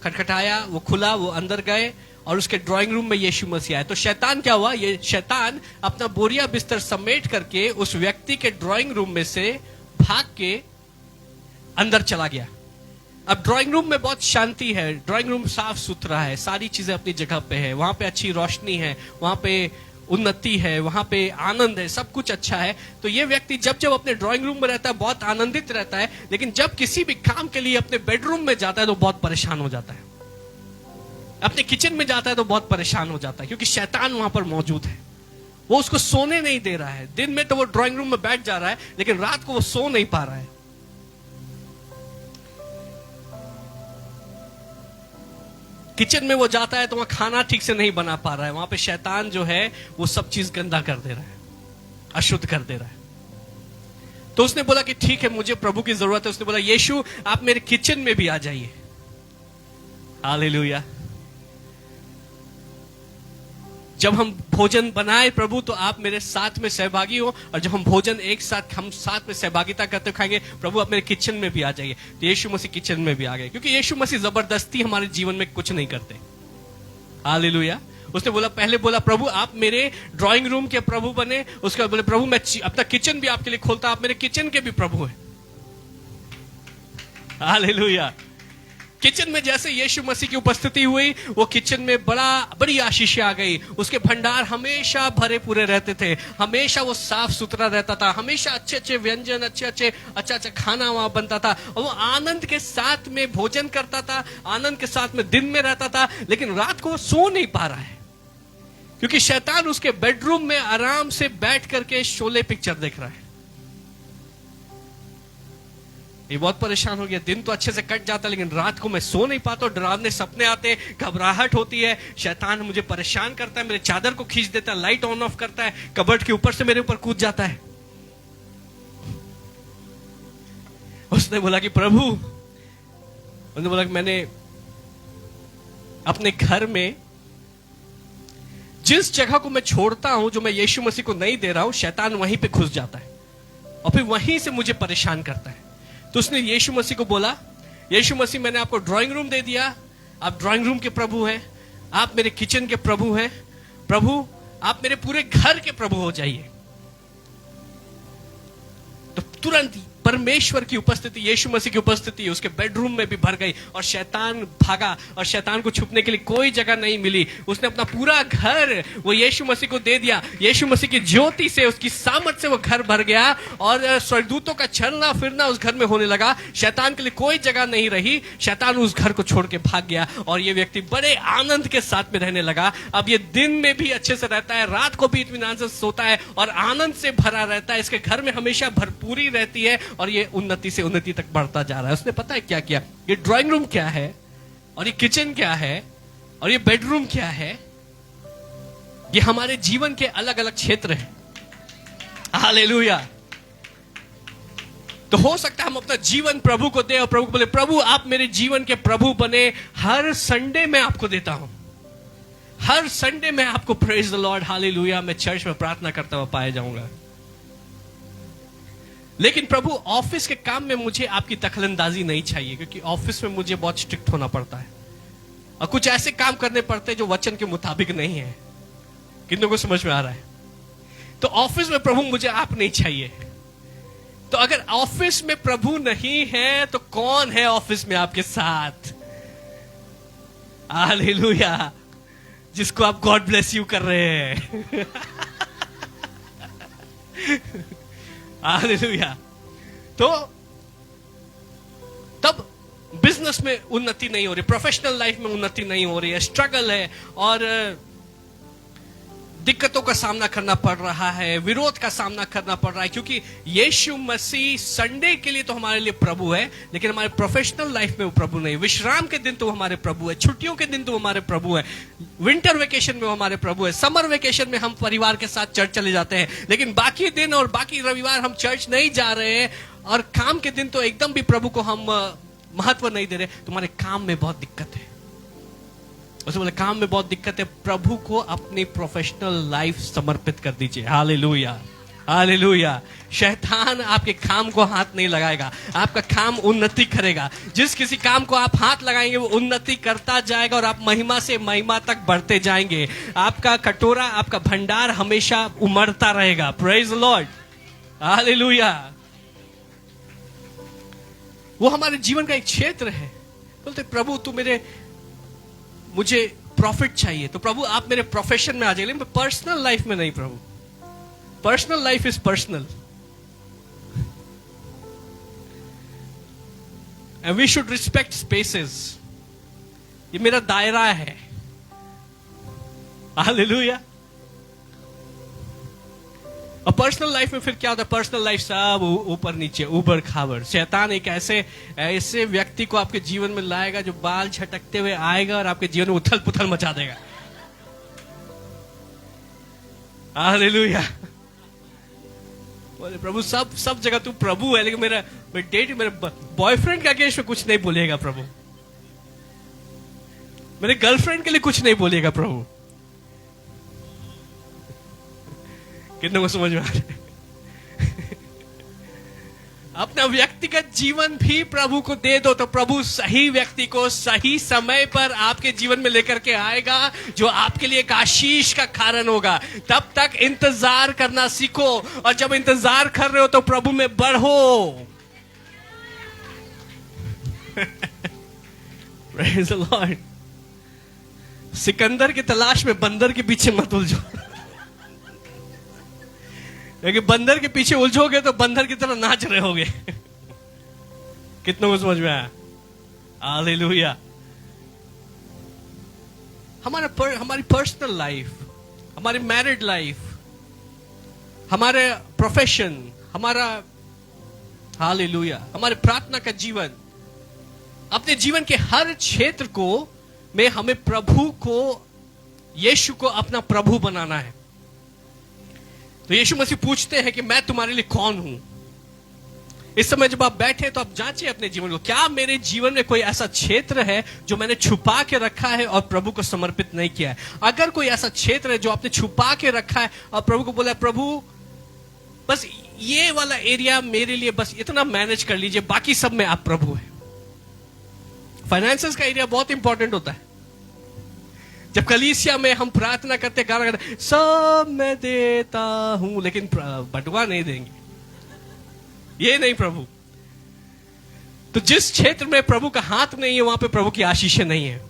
खटखटाया, वो खुला, वो अंदर गए और उसके ड्राइंग रूम में यीशु मसीह आए। तो शैतान क्या हुआ? ये शैतान अपना बोरिया बिस्तर समेट करके उस व्यक्ति के ड्राइंग रूम में से भाग के अंदर चला गया। अब ड्राइंग रूम में बहुत शांति है, ड्राइंग रूम साफ सुथरा है, सारी चीजें अपनी जगह पे है, वहां पे अच्छी रोशनी है, वहां पे उन्नति है, वहां पे आनंद है, सब कुछ अच्छा है। तो ये व्यक्ति जब जब अपने ड्राइंग रूम में रहता है बहुत आनंदित रहता है, लेकिन जब किसी भी काम के लिए अपने बेडरूम में जाता है तो बहुत परेशान हो जाता है। अपने किचन में जाता है तो बहुत परेशान हो जाता है, क्योंकि शैतान वहां पर मौजूद है। वो उसको सोने नहीं दे रहा है। दिन में तो वो ड्राइंग रूम में बैठ जा रहा है, लेकिन रात को वो सो नहीं पा रहा है। किचन में वो जाता है तो वहां खाना ठीक से नहीं बना पा रहा है, वहां पे शैतान जो है वो सब चीज गंदा कर दे रहा है, अशुद्ध कर दे रहा है। तो उसने बोला कि ठीक है, मुझे प्रभु की जरूरत है। उसने बोला यीशु आप मेरे किचन में भी आ जाइए। हालेलुया। जब हम भोजन बनाए प्रभु तो आप मेरे साथ में सहभागी हो, और जब हम भोजन एक साथ हम साथ में सहभागिता करते खाएंगे, प्रभु आप मेरे किचन में भी आ जाइए। तो यीशु मसीह किचन में भी आ गए, क्योंकि यीशु मसीह जबरदस्ती हमारे जीवन में कुछ नहीं करते। हालेलुया। उसने बोला, पहले बोला प्रभु आप मेरे ड्राइंग रूम के प्रभु बने, उसके बाद बोले प्रभु मैं अपना किचन भी आपके लिए खोलता, आप मेरे किचन के भी प्रभु हैं। हालेलुया। किचन में जैसे यीशु मसीह की उपस्थिति हुई, वो किचन में बड़ी आशीष आ गई। उसके भंडार हमेशा भरे पूरे रहते थे, हमेशा वो साफ सुथरा रहता था, हमेशा अच्छे अच्छे व्यंजन, अच्छा खाना वहां बनता था, और वो आनंद के साथ में भोजन करता था, आनंद के साथ में दिन में रहता था। लेकिन रात को वो सो नहीं पा रहा है, क्योंकि शैतान उसके बेडरूम में आराम से बैठ करके शोले पिक्चर देख रहा है। ये बहुत परेशान हो गया। दिन तो अच्छे से कट जाता, लेकिन रात को मैं सो नहीं पाता, डरावने सपने आते, घबराहट होती है, शैतान मुझे परेशान करता है, मेरे चादर को खींच देता है, लाइट ऑन ऑफ करता है, कबर्ड के ऊपर से मेरे ऊपर कूद जाता है। उसने बोला कि प्रभु, उसने बोला कि मैंने अपने घर में जिस जगह को मैं छोड़ता हूं, जो मैं यीशु मसीह को नहीं दे रहा हूं, शैतान वहीं पे घुस जाता है। और फिर वहीं से मुझे परेशान करता है। तो उसने यीशु मसीह को बोला, यीशु मसीह मैंने आपको ड्राइंग रूम दे दिया, आप ड्राइंग रूम के प्रभु हैं, आप मेरे किचन के प्रभु हैं, प्रभु आप मेरे पूरे घर के प्रभु हो जाइए। तो तुरंत परमेश्वर की उपस्थिति, यीशु मसीह की उपस्थिति उसके बेडरूम में भी भर गई और शैतान भागा और शैतान को छुपने के लिए कोई जगह नहीं मिली। उसने अपना पूरा घर वो यीशु मसीह को दे दिया। यीशु मसीह की ज्योति से, उसकी सामर्थ से वो घर भर गया और स्वर्गदूतों का चलना फिरना उस घर में होने लगा। शैतान के लिए कोई जगह नहीं रही। शैतान उस घर को छोड़ के भाग गया और ये व्यक्ति बड़े आनंद के साथ में रहने लगा। अब ये दिन में भी अच्छे से रहता है, रात को भी इत्मीनान से सोता है और आनंद से भरा रहता है। इसके घर में हमेशा भरपूरी रहती है और ये उन्नति से उन्नति तक बढ़ता जा रहा है। उसने पता है क्या किया? ये ड्राइंग रूम क्या है और ये किचन क्या है और ये बेडरूम क्या है? ये हमारे जीवन के अलग अलग क्षेत्र हैं। हालेलुया। तो हो सकता है हम अपना जीवन प्रभु को दे और प्रभु को बोले, प्रभु आप मेरे जीवन के प्रभु बने। हर संडे मैं आपको देता हूं, हर संडे मैं आपको, प्रेज द लॉर्ड, हालेलुया, मैं चर्च में प्रार्थना करता हुआ पाया जाऊंगा। लेकिन प्रभु ऑफिस के काम में मुझे आपकी दखलंदाजी नहीं चाहिए, क्योंकि ऑफिस में मुझे बहुत स्ट्रिक्ट होना पड़ता है और कुछ ऐसे काम करने पड़ते हैं जो वचन के मुताबिक नहीं है। कितनों को समझ में आ रहा है? तो ऑफिस में प्रभु मुझे आप नहीं चाहिए। तो अगर ऑफिस में प्रभु नहीं है तो कौन है ऑफिस में आपके साथ? हालेलुया, जिसको आप गॉड ब्लेस यू कर रहे हैं। हालेलुया। तो तब बिजनेस में उन्नति नहीं हो रही, प्रोफेशनल लाइफ में उन्नति नहीं हो रही है, स्ट्रगल है और दिक्कतों का सामना करना पड़ रहा है, विरोध का सामना करना पड़ रहा है, क्योंकि यीशु मसीह संडे के लिए तो हमारे लिए प्रभु है, लेकिन हमारे प्रोफेशनल लाइफ में वो प्रभु नहीं। विश्राम के दिन तो हमारे प्रभु है, छुट्टियों के दिन तो हमारे प्रभु है, विंटर वेकेशन में हमारे प्रभु है, समर वेकेशन में हम परिवार के साथ चर्च चले जाते हैं, लेकिन बाकी दिन और बाकी रविवार हम चर्च नहीं जा रहे हैं और काम के दिन तो एकदम भी प्रभु को हम महत्व नहीं दे रहे। तुम्हारे काम में बहुत दिक्कत है। उसने बोले काम में बहुत दिक्कत है, प्रभु को अपनी प्रोफेशनल लाइफ समर्पित कर दीजिए। Hallelujah, hallelujah. शैतान आपके काम को हाथ नहीं लगाएगा, आपका काम उन्नति करेगा। जिस किसी काम को आप हाथ लगाएंगे वो उन्नति करता जाएगा और आप महिमा से महिमा तक बढ़ते जाएंगे। आपका कटोरा, आपका भंडार हमेशा उमड़ता रहेगा। Praise the Lord, hallelujah. वो हमारे जीवन का एक क्षेत्र है। बोलते प्रभु तू मुझे प्रॉफिट चाहिए, तो प्रभु आप मेरे प्रोफेशन में आ जाइए, लेकिन पर्सनल लाइफ में नहीं। प्रभु personal life is personal and we should respect spaces. ये मेरा दायरा है। हालेलुया। और पर्सनल लाइफ में फिर क्या होता है? पर्सनल लाइफ सब ऊपर नीचे, ऊबर खाबर। शैतान एक ऐसे व्यक्ति को आपके जीवन में लाएगा जो बाल झटकते हुए आएगा और आपके जीवन में उथल पुथल मचा देगा। हालेलुया। बोले प्रभु सब जगह तू प्रभु है, लेकिन मेरे बॉयफ्रेंड के अगेंस्ट में कुछ नहीं बोलेगा प्रभु, मेरे गर्लफ्रेंड के लिए कुछ नहीं बोलेगा प्रभु। कितने को समझ में आ रहा है? अपना व्यक्तिगत जीवन भी प्रभु को दे दो, तो प्रभु सही व्यक्ति को सही समय पर आपके जीवन में लेकर के आएगा, जो आपके लिए एक आशीष का कारण होगा। तब तक इंतजार करना सीखो, और जब इंतजार कर रहे हो तो प्रभु में बढ़ो। Praise the Lord। सिकंदर की तलाश में बंदर के पीछे मत उलझो, क्योंकि बंदर के पीछे उलझोगे तो बंदर की तरह नाच रहे होगे। कितनों को समझ में आया? हालेलुया। हमारी पर्सनल लाइफ, हमारी मैरिड लाइफ, हमारे प्रोफेशन, हमारा हालेलुया, हमारे प्रार्थना का जीवन, अपने जीवन के हर क्षेत्र को में हमें प्रभु को, यीशु को अपना प्रभु बनाना है। तो यीशु मसीह पूछते हैं कि मैं तुम्हारे लिए कौन हूं? इस समय जब आप बैठे तो आप जांचिए अपने जीवन को, क्या मेरे जीवन में कोई ऐसा क्षेत्र है जो मैंने छुपा के रखा है और प्रभु को समर्पित नहीं किया है? अगर कोई ऐसा क्षेत्र है जो आपने छुपा के रखा है और प्रभु को बोला प्रभु बस ये वाला एरिया मेरे लिए बस इतना मैनेज कर लीजिए, बाकी सब में आप प्रभु हैं। फाइनेंसेस का एरिया बहुत इंपॉर्टेंट होता है। जब कलीसिया में हम प्रार्थना करते, गाना गाते, सब मैं देता हूं, लेकिन बटुआ नहीं देंगे, ये नहीं प्रभु। तो जिस क्षेत्र में प्रभु का हाथ नहीं है, वहां पे प्रभु की आशीषें नहीं है।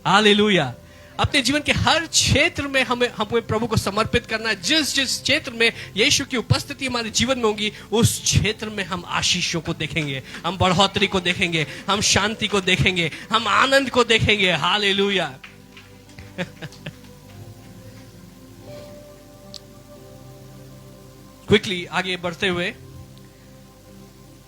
हालेलुया। अपने जीवन के हर क्षेत्र में हमें प्रभु को समर्पित करना है। जिस जिस क्षेत्र में यीशु की उपस्थिति हमारे जीवन में होगी, उस क्षेत्र में हम आशीषों को देखेंगे, हम बढ़ोतरी को देखेंगे, हम शांति को देखेंगे, हम आनंद को देखेंगे। हालेलुया। क्विकली आगे बढ़ते हुए,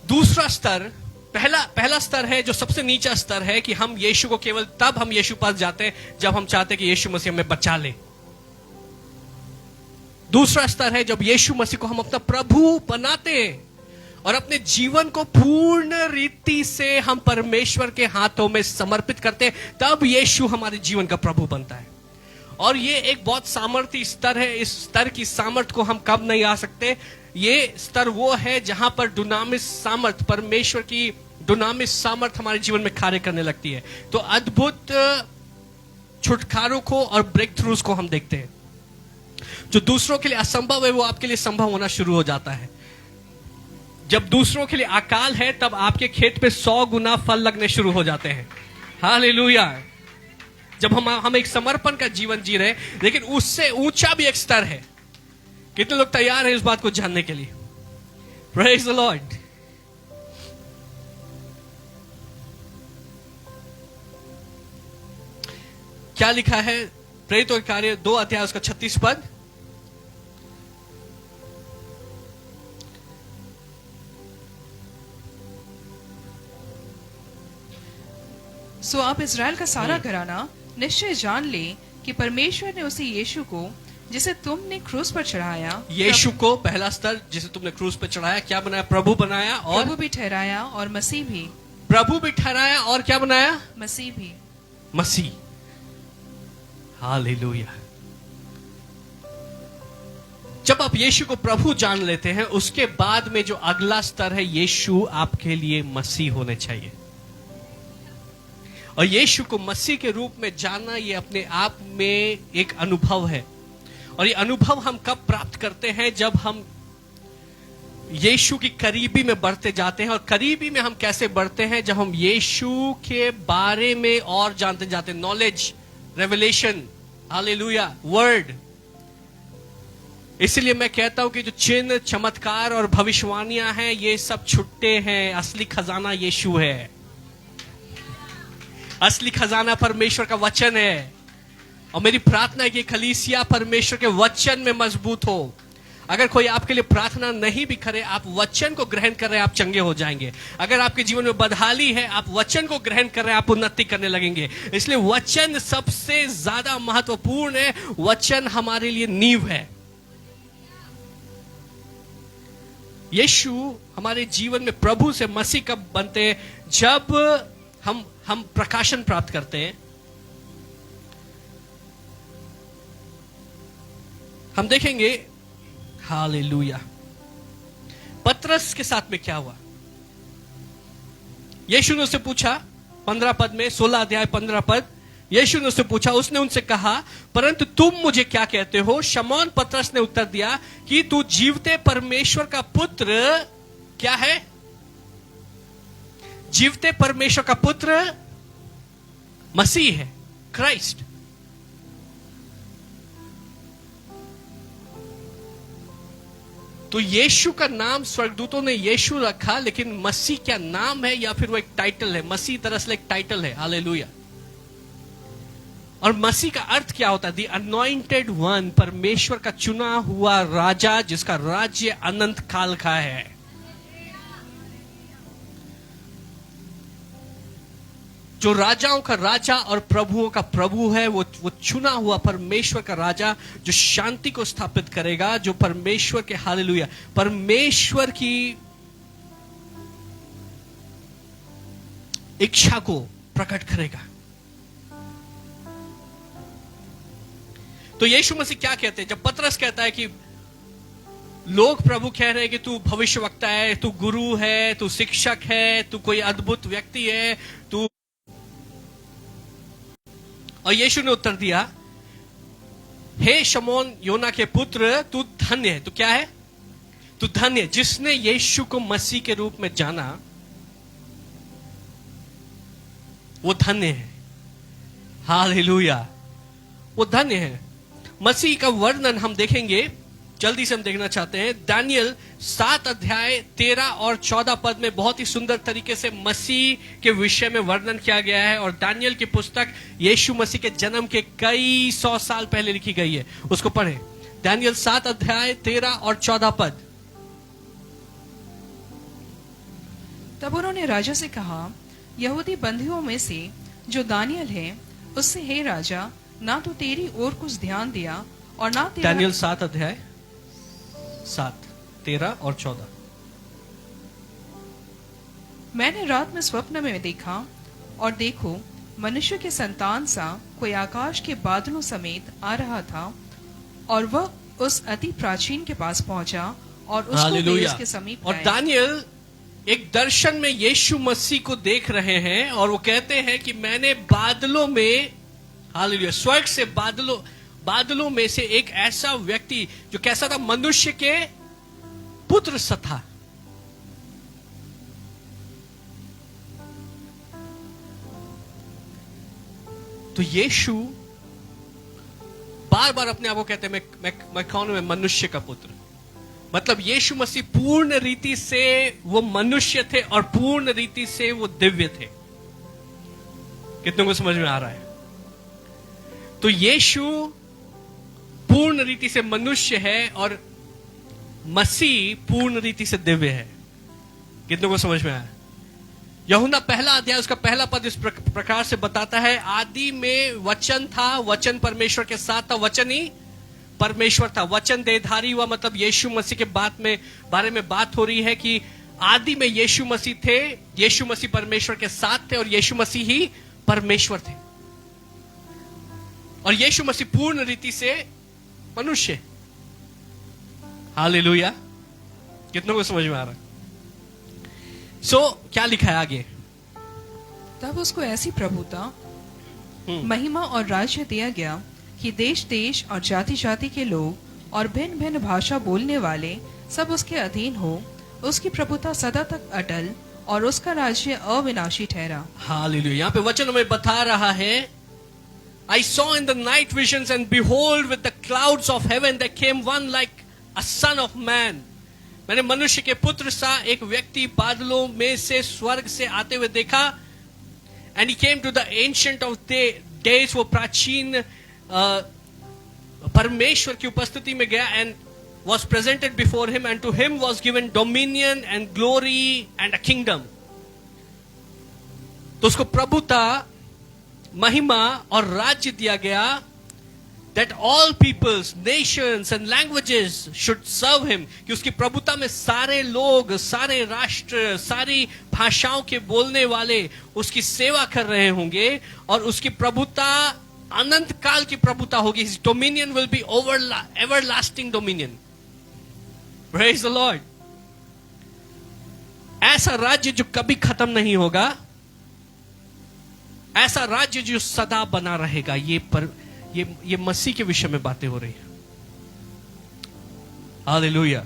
दूसरा स्तर, पहला स्तर है जो सबसे नीचा स्तर है कि हम यीशु को केवल तब हम यीशु पास जाते हैं जब हम चाहते हैं कि यीशु मसीह हमें बचा ले। दूसरा स्तर है जब यीशु मसीह को हम अपना प्रभु बनाते हैं और अपने जीवन को पूर्ण रीति से हम परमेश्वर के हाथों में समर्पित करते हैं, तब यीशु हमारे जीवन का प्रभु बनता है। और ये एक बहुत सामर्थ्य स्तर है। इस स्तर की सामर्थ्य को हम कब नहीं आ सकते। ये स्तर वो है जहां पर डुनामिस सामर्थ, परमेश्वर की डुनामिस सामर्थ हमारे जीवन में कार्य करने लगती है। तो अद्भुत छुटकारों को और ब्रेक थ्रूज को हम देखते हैं। जो दूसरों के लिए असंभव है, वो आपके लिए संभव होना शुरू हो जाता है। जब दूसरों के लिए अकाल है, तब आपके खेत पे 100 गुना फल लगने शुरू हो जाते हैं। हालेलुया। जब हम एक समर्पण का जीवन जी रहे, लेकिन उससे ऊंचा भी एक स्तर है। कितने लोग तैयार हैं इस बात को जानने के लिए? Praise the Lord. क्या लिखा है प्रेरितों के कार्य 2 अध्याय उसका 36 पद? सो आप इज़राइल का सारा घराना निश्चय जान ले कि परमेश्वर ने उसी यीशु को जिसे तुमने क्रूस पर चढ़ाया, यीशु को पहला स्तर जिसे तुमने क्रूस पर चढ़ाया, क्या बनाया? प्रभु बनाया और प्रभु भी ठहराया, और मसीह भी। प्रभु भी ठहराया और क्या बनाया? मसीह भी। मसीह। हालेलुया। जब आप यीशु को प्रभु जान लेते हैं, उसके बाद में जो अगला स्तर है, यीशु आपके लिए मसीह होने चाहिए। और यीशु को मसीह के रूप में जानना, ये अपने आप में एक अनुभव है। और ये अनुभव हम कब प्राप्त करते हैं? जब हम यीशु की करीबी में बढ़ते जाते हैं। और करीबी में हम कैसे बढ़ते हैं? जब हम यीशु के बारे में और जानते जाते हैं। Knowledge, revelation, hallelujah, word. इसलिए मैं कहता हूं कि जो चिन्ह, चमत्कार और भविष्यवाणियां हैं, ये सब छुट्टे हैं। असली खजाना यीशु है। असली खजाना परमेश्वर का वचन है। और मेरी प्रार्थना है कि कलीसिया परमेश्वर के वचन में मजबूत हो। अगर कोई आपके लिए प्रार्थना नहीं भी करे, आप वचन को ग्रहण कर रहे हैं, आप चंगे हो जाएंगे। अगर आपके जीवन में बदहाली है, आप वचन को ग्रहण कर रहे हैं, आप उन्नति करने लगेंगे। इसलिए वचन सबसे ज्यादा महत्वपूर्ण है। वचन हमारे लिए नींव है। यीशु हमारे जीवन में प्रभु से मसीह कब बनते हैं? जब हम प्रकाशन प्राप्त करते हैं। हम देखेंगे हालेलुया पतरस के साथ में क्या हुआ। यीशु ने उससे पूछा 15 पद में, 16 अध्याय 15 पद, यीशु ने उससे पूछा, उसने उनसे कहा, परंतु तुम मुझे क्या कहते हो? शमौन पतरस ने उत्तर दिया कि तू जीवते परमेश्वर का पुत्र क्या है? जीवते परमेश्वर का पुत्र मसीह है, क्राइस्ट। तो यीशु का नाम स्वर्गदूतों ने यीशु रखा, लेकिन मसीह क्या नाम है या फिर वो एक टाइटल है? मसीह दरअसल एक टाइटल है। हालेलुया। और मसीह का अर्थ क्या होता है? द अनॉइंटेड वन, परमेश्वर का चुना हुआ राजा, जिसका राज्य अनंत काल का है। जो राजाओं का राजा और प्रभुओं का प्रभु है, वो चुना हुआ परमेश्वर का राजा, जो शांति को स्थापित करेगा, जो परमेश्वर के, हालेलुया, परमेश्वर की इच्छा को प्रकट करेगा। तो यीशु मसीह क्या कहते हैं? जब पतरस कहता है कि लोग प्रभु कह रहे हैं कि तू भविष्यवक्ता है, तू गुरु है, तू शिक्षक है, तू कोई अद्भुत व्यक्ति है, तू। और यीशु ने उत्तर दिया, हे शमौन योना के पुत्र, तू धन्य है। तू क्या है? तू धन्य है। जिसने यीशु को मसीह के रूप में जाना, वो धन्य है। हालेलुया, वो धन्य है। मसीह का वर्णन हम देखेंगे, जल्दी से हम देखना चाहते हैं। दानियल 7 अध्याय 13 और 14 पद में बहुत ही सुंदर तरीके से मसीह के विषय में वर्णन किया गया है। और दानियल की पुस्तक यीशु मसीह के जन्म के कई 100 साल पहले लिखी गई है। उसको पढ़ें। दानियल 7 अध्याय 13 और 14 पद। तब उन्होंने राजा से कहा, यहूदी बंदियों में से जो दानियल है, उससे हे राजा, ना तो तेरी ओर कुछ ध्यान दिया और ना तेरा। दानियल 7 अध्याय 7, 13 और 14। मैंने रात में स्वप्न में देखा, और देखो, मनुष्य के संतान सा कोई आकाश के बादलों समेत आ रहा था, और वह उस अति प्राचीन के पास पहुंचा और उसको वे उसके समीप और लाए। दानियल एक दर्शन में यीशु मसीह को देख रहे हैं, और वो कहते हैं कि मैंने बादलों में, हालेलुया, स्वर्ग से बादलों में से एक ऐसा व्यक्ति जो कैसा था? मनुष्य के पुत्र सा था। तो यीशु बार बार अपने आप को कहते हैं, मैं कौन हूं? मैं मनुष्य का पुत्र। मतलब यीशु मसीह पूर्ण रीति से वो मनुष्य थे और पूर्ण रीति से वो दिव्य थे। कितनों को समझ में आ रहा है? तो यीशु पूर्ण रीति से मनुष्य है और मसीह पूर्ण रीति से दिव्य है। कितनों को समझ में आया? यूहन्ना पहला अध्याय उसका पहला पद इस प्रकार से बताता है, आदि में वचन था, वचन परमेश्वर के साथ था, वचन ही परमेश्वर था। वचन देहधारी हुआ, मतलब यीशु मसीह के बारे में बात हो रही है कि आदि में यीशु मसीह थे, यीशु मसीह परमेश्वर के साथ थे और यीशु मसीह ही परमेश्वर थे। और यीशु मसीह पूर्ण रीति से मनुष्य। हालेलुया, कितनों को समझ में आ रहा है? क्या लिखा है आगे? तब उसको ऐसी प्रभुता, महिमा और राज्य दिया गया कि देश देश और जाति जाति के लोग और भिन्न भिन्न भाषा बोलने वाले सब उसके अधीन हो। उसकी प्रभुता सदा तक अटल और उसका राज्य अविनाशी ठहरा। हालेलुया। यहाँ पे वचन में बता रहा है, I saw in the night visions and behold with the clouds of heaven there came one like a son of man. मैंने मनुष्य के पुत्र सा एक व्यक्ति बादलों में से स्वर्ग से आते हुए देखा। And he came to the ancient of days, वो प्राचीन परमेश्वर की उपस्थिति में गया and was presented before him, and to him was given dominion and glory and a kingdom. तो उसको प्रभुता, महिमा और राज्य दिया गया, that all peoples, nations and languages should serve him. कि उसकी प्रभुता में सारे लोग, सारे राष्ट्र, सारी भाषाओं के बोलने वाले उसकी सेवा कर रहे होंगे और उसकी प्रभुता अनंत काल की प्रभुता होगी. His dominion will be everlasting dominion. Praise the Lord. ऐसा राज्य जो कभी खत्म नहीं होगा, ऐसा राज्य जो सदा बना रहेगा. ये मसीह के विषय में बातें हो रही है. हालेलुया.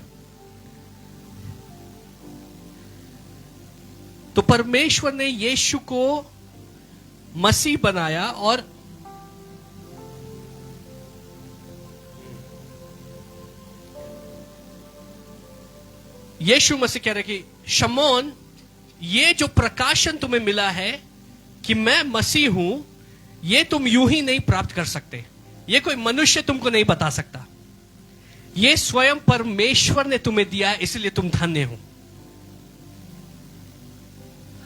तो परमेश्वर ने यीशु को मसीह बनाया और यीशु मसीह कह रहे कि शमौन, ये जो प्रकाशन तुम्हें मिला है कि मैं मसीह हूं, ये तुम यूं ही नहीं प्राप्त कर सकते. ये कोई मनुष्य तुमको नहीं बता सकता. ये स्वयं परमेश्वर ने तुम्हें दिया है, इसलिए तुम धन्य हो.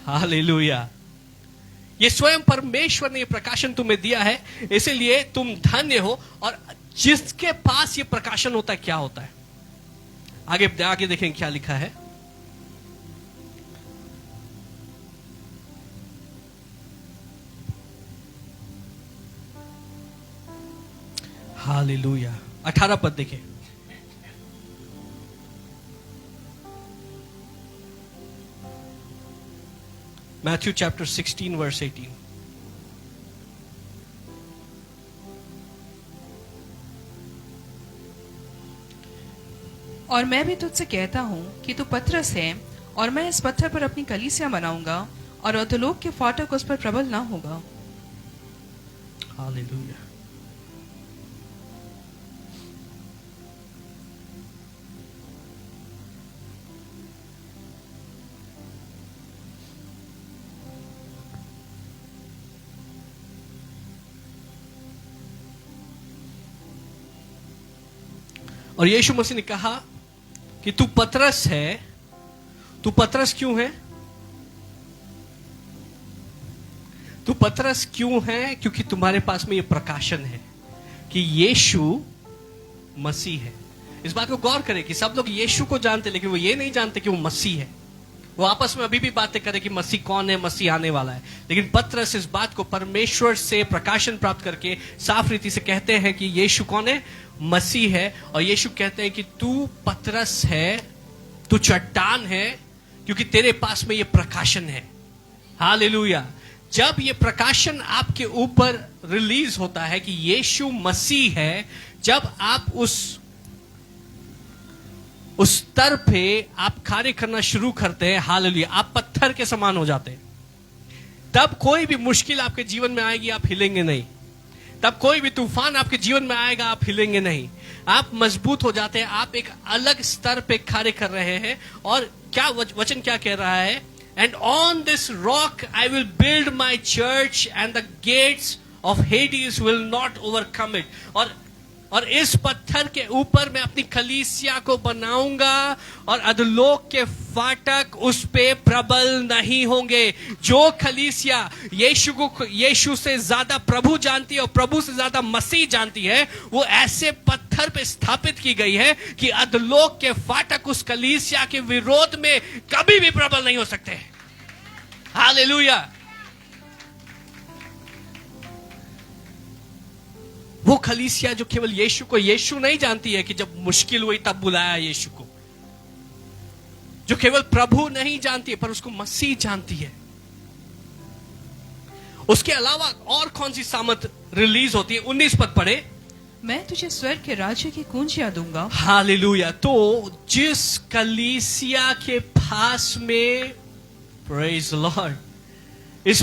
हालेलुया. ये स्वयं परमेश्वर ने ये प्रकाशन तुम्हें दिया है, इसलिए तुम धन्य हो. और जिसके पास ये प्रकाशन होता है, क्या होता है? आगे देखें क्या लिखा है. हालेलुया. 18 पद देखें. Matthew chapter 16 verse 18. और मैं भी तुझसे कहता हूँ कि तू पतरस है, और मैं इस पत्थर पर अपनी कलीसिया बनाऊंगा, और अधोलोक के फाटक उस पर प्रबल ना होगा। Hallelujah. और यीशु मसीह ने कहा कि तू पतरस है। तू पतरस क्यों है? तू पतरस क्यों है? क्योंकि तुम्हारे पास में ये प्रकाशन है कि यीशु मसीह है। इस बात को गौर करें कि सब लोग यीशु को जानते, लेकिन वो ये नहीं जानते कि वो मसीह है। वो आपस में अभी भी बातें करें कि मसीह कौन है, मसीह आने वाला है। लेकिन पतरस इस बात को परमेश्वर से प्रकाशन प्राप्त करके साफ रीति से कहते हैं कि यीशु कौन है? मसीह है। और यीशु कहते हैं कि तू पतरस है, तू चट्टान है, क्योंकि तेरे पास में ये प्रकाशन है। हालेलुया। जब ये प्रकाशन आपके ऊपर रिलीज होता है कि यीशु मसीह है, जब आप उस स्तर पे आप कार्य करना शुरू करते हैं, हालेलुया, आप पत्थर के समान हो जाते हैं। तब कोई भी मुश्किल आपके जीवन में आएगी, आप हिलेंगे नहीं। तब कोई भी तूफान आपके जीवन में आएगा, आप हिलेंगे नहीं। आप मजबूत हो जाते हैं। आप एक अलग स्तर पे कार्य कर रहे हैं। और क्या वचन क्या कह रहा है? And on this rock I will build my church and the gates of हेडिस will not overcome it. और इस पत्थर के ऊपर मैं अपनी कलीसिया को बनाऊंगा, और अधोलोक के फाटक उस पे प्रबल नहीं होंगे। जो कलीसिया यीशु से ज्यादा प्रभु जानती है और प्रभु से ज्यादा मसीह जानती है, वो ऐसे पत्थर पे स्थापित की गई है कि अधोलोक के फाटक उस कलीसिया के विरोध में कभी भी प्रबल नहीं हो सकते। हालेलुया। वो कलीसिया जो केवल यीशु को यीशु नहीं जानती है कि जब मुश्किल हुई तब बुलाया यीशु को, जो केवल प्रभु नहीं जानती है पर उसको मसीह जानती है। उसके अलावा और कौन सी सामर्थ रिलीज होती है? 19 पद पढ़े। मैं तुझे स्वर्ग के राज्य की कुंजियां दूंगा। हालेलुया। तो जिस कलीसिया के पास में, प्रेज द लॉर्ड, इस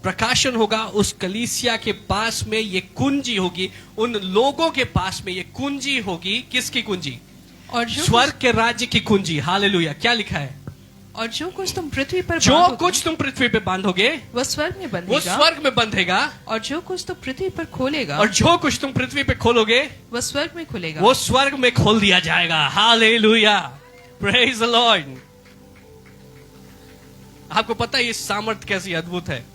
प्रकाशन होगा, उस कलीसिया के पास में ये कुंजी होगी। उन लोगों के पास में ये कुंजी होगी। किसकी कुंजी? और स्वर्ग के राज्य की कुंजी। हालेलुया। क्या लिखा है? और जो कुछ तुम पृथ्वी पर जो कुछ तुम पृथ्वी पे बांधोगे वह स्वर्ग में बंधेगा, वो स्वर्ग में बंधेगा। और जो कुछ तुम पृथ्वी पर खोलेगा, और जो कुछ तुम पृथ्वी पे खोलोगे वह स्वर्ग में खुलेगा। वो स्वर्ग में खोल दिया जाएगा। हालेलुया। Praise the Lord. आपको पता है ये सामर्थ कैसी अद्भुत है।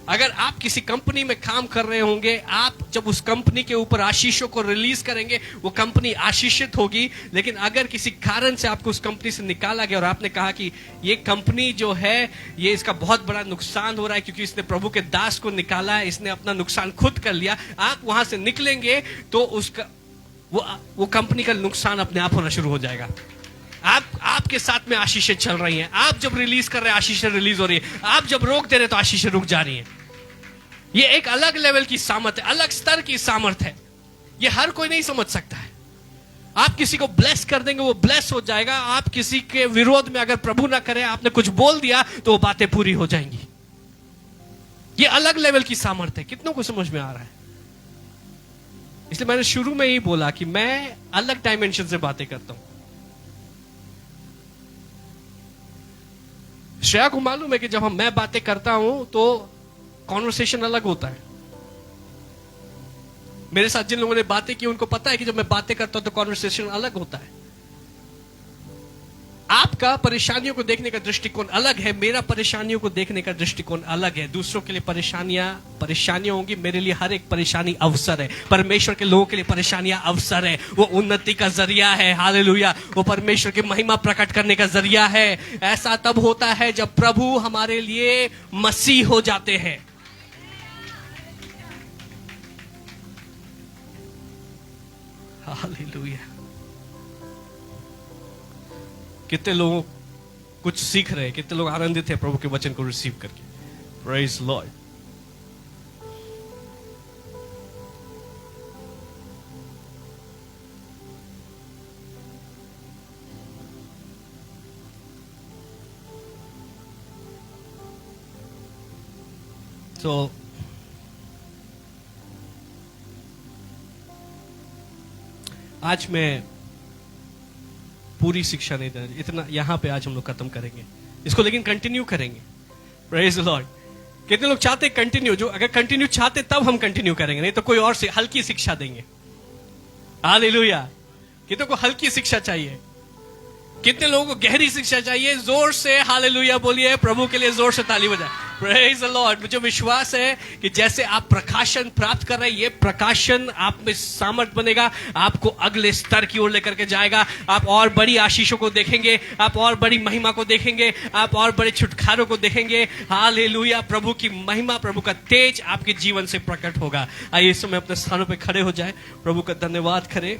अगर आप किसी कंपनी में काम कर रहे होंगे, आप जब उस कंपनी के ऊपर आशीषों को रिलीज करेंगे, वो कंपनी आशीषित होगी। लेकिन अगर किसी कारण से आपको उस कंपनी से निकाला गया और आपने कहा कि ये कंपनी जो है, ये इसका बहुत बड़ा नुकसान हो रहा है क्योंकि इसने प्रभु के दास को निकाला है, इसने अपना नुकसान खुद कर लिया, आप वहां से निकलेंगे तो उसका वो कंपनी का नुकसान अपने आप होना शुरू हो जाएगा। आपके साथ में आशीषें चल रही हैं। आप जब रिलीज कर रहे हैं, आशीषें रिलीज हो रही है। आप जब रोक दे रहे तो आशीषें रुक जा रही हैं। ये एक अलग लेवल की सामर्थ है, अलग स्तर की सामर्थ है। ये हर कोई नहीं समझ सकता है। आप किसी को ब्लेस कर देंगे, वो ब्लेस हो जाएगा। आप किसी के विरोध में अगर प्रभु ना करे, आपने कुछ बोल दिया तो वो बातें पूरी हो जाएंगी। ये अलग लेवल की सामर्थ है। कितनों को समझ में आ रहा है? इसलिए मैंने शुरू में ही बोला कि मैं अलग डायमेंशन से बातें करता हूं। श्रेया को मालूम है कि जब मैं बातें करता हूं तो कॉन्वर्सेशन अलग होता है। मेरे साथ जिन लोगों ने बातें की उनको पता है कि जब मैं बातें करता हूं तो कॉन्वर्सेशन अलग होता है। आपका परेशानियों को देखने का दृष्टिकोण अलग है, मेरा परेशानियों को देखने का दृष्टिकोण अलग है। दूसरों के लिए परेशानियां होंगी, मेरे लिए हर एक परेशानी अवसर है। परमेश्वर के लोगों के लिए परेशानियां अवसर है। वो उन्नति का जरिया है। हालेलुया। वो परमेश्वर की महिमा प्रकट करने का जरिया है। ऐसा तब होता है जब प्रभु हमारे लिए मसीह हो जाते हैं। हालेलुया। कितने लोगों कुछ सीख रहे हैं, कितने लोग आनंदित हैं प्रभु के वचन को रिसीव करके। Praise Lord. तो आज मैं पूरी शिक्षा नहीं देना, इतना यहां पे आज हम लोग खत्म करेंगे इसको, लेकिन कंटिन्यू करेंगे। Praise the Lord. कितने लोग चाहते कंटिन्यू? जो अगर कंटिन्यू चाहते तब हम कंटिन्यू करेंगे, नहीं तो कोई और से हल्की शिक्षा देंगे। हालेलुया। कितने को हल्की शिक्षा चाहिए? कितने लोगों को गहरी शिक्षा चाहिए? जोर से हालेलुया बोलिए, प्रभु के लिए जोर से ताली बजाए। Praise the Lord. मुझे विश्वास है कि जैसे आप प्रकाशन प्राप्त कर रहे हैं, ये प्रकाशन आप में सामर्थ बनेगा, आपको अगले स्तर की ओर लेकर के जाएगा। आप और बड़ी आशीषों को देखेंगे, आप और बड़ी महिमा को देखेंगे, आप और बड़े छुटकारों को देखेंगे। हालेलुया। प्रभु की महिमा, प्रभु का तेज आपके जीवन से प्रकट होगा। आइए इस समय अपने स्थानों पर खड़े हो जाए, प्रभु का धन्यवाद करें।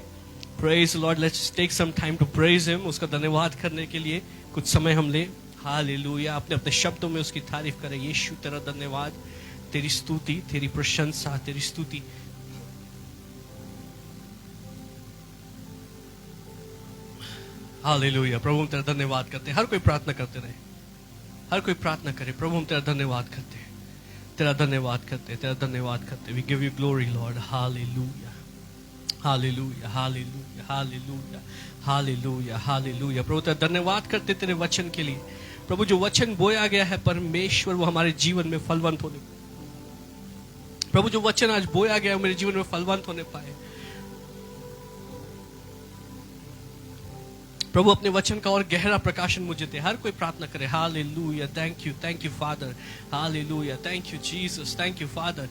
Praise the Lord. Let's take some time to praise Him. उसका धन्यवाद करने के लिए कुछ समय हम ले। हालेलुया। अपने अपने शब्दों में उसकी तारीफ करें। यीशु तेरा धन्यवाद, तेरी स्तुति, तेरी प्रशंसा, तेरी स्तुति। हालेलुया। प्रभु हम तेरा धन्यवाद करते हैं। हर कोई प्रार्थना करते रहे, हर कोई प्रार्थना करे। प्रभु हम तेरा धन्यवाद करते हैं, तेरा धन्यवाद करते हैं, तेरा धन्यवाद करते हैं। We give you glory, Lord. Hallelujah. Hallelujah, hallelujah, hallelujah, hallelujah, hallelujah. प्रभु तेरा धन्यवाद करते तेरे वचन के लिए। प्रभु जो वचन बोया गया है परमेश्वर, वो हमारे जीवन में फलवंत होने, प्रभु जो वचन आज बोया गया मेरे जीवन में फलवंत होने पाए। प्रभु अपने वचन का और गहरा प्रकाशन मुझे दे। हर कोई प्रार्थना करे। Hallelujah. Thank you Father. Hallelujah. Thank you Jesus. Thank you Father.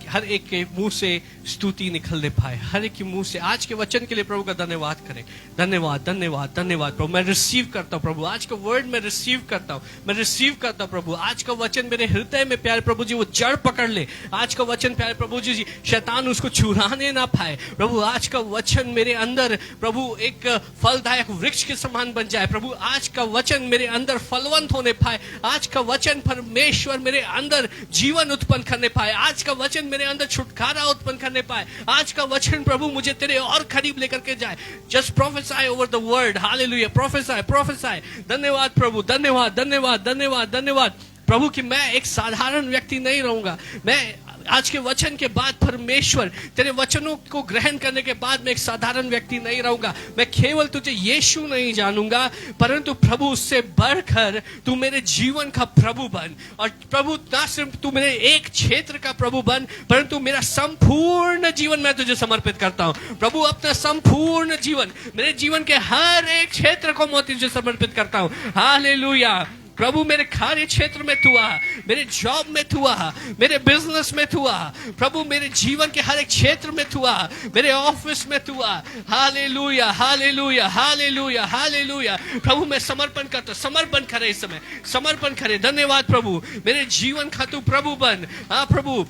हर एक के मुंह से स्तुति निकलने पाए, हर एक के मुंह से। आज के वचन के लिए प्रभु का धन्यवाद करें। धन्यवाद, धन्यवाद, धन्यवाद प्रभु। मैं रिसीव करता हूं प्रभु, आज का वर्ड मैं रिसीव करता हूं, मैं रिसीव करता हूं प्रभु। आज का वचन मेरे हृदय में प्यारे प्रभु जी वो जड़ पकड़ ले। आज का वचन प्यारे प्रभु जी शैतान उसको चुराने ना पाए। प्रभु आज का वचन मेरे अंदर प्रभु एक फलदायक वृक्ष के समान बन जाए। प्रभु आज का वचन मेरे अंदर फलवंत होने पाए। आज का वचन परमेश्वर मेरे अंदर जीवन उत्पन्न करने पाए। आज का वचन मेरे अंदर छुटकारा उत्पन्न करने पाए। आज का वचन प्रभु मुझे तेरे और करीब लेकर के जाए। Just प्रोफेसाई over the word. Hallelujah. प्रोफेसाई, प्रोफेसाई। धन्यवाद प्रभु, धन्यवाद, धन्यवाद, धन्यवाद, धन्यवाद प्रभु कि मैं एक साधारण व्यक्ति नहीं रहूंगा। मैं आज के वचन के बाद परमेश्वर तेरे वचनों को ग्रहण करने के बाद मैं एक साधारण व्यक्ति नहीं रहूंगा। मैं केवल तुझे यीशु नहीं जानूंगा, परंतु प्रभु उससे बढ़कर तू मेरे जीवन का प्रभु बन। और प्रभु ना सिर्फ तू मेरे एक क्षेत्र का प्रभु बन, परंतु मेरा संपूर्ण जीवन मैं तुझे समर्पित करता हूं। प्रभु अपना संपूर्ण जीवन, मेरे जीवन के हर एक क्षेत्र को मैं तुझे समर्पित करता हूं। हालेलुया। प्रभु मेरे कार्य क्षेत्र में तू आ, मेरे जॉब में तू आ, मेरे बिजनेस में तू आ। प्रभु मेरे जीवन के हर एक क्षेत्र में तू आ, मेरे ऑफिस में तू आ। Hallelujah, hallelujah, hallelujah, hallelujah. प्रभु मैं समर्पण करता, समर्पण करे इस समय, समर्पण करे। धन्यवाद प्रभु। मेरे जीवन का तू प्रभु बन। हाँ प्रभु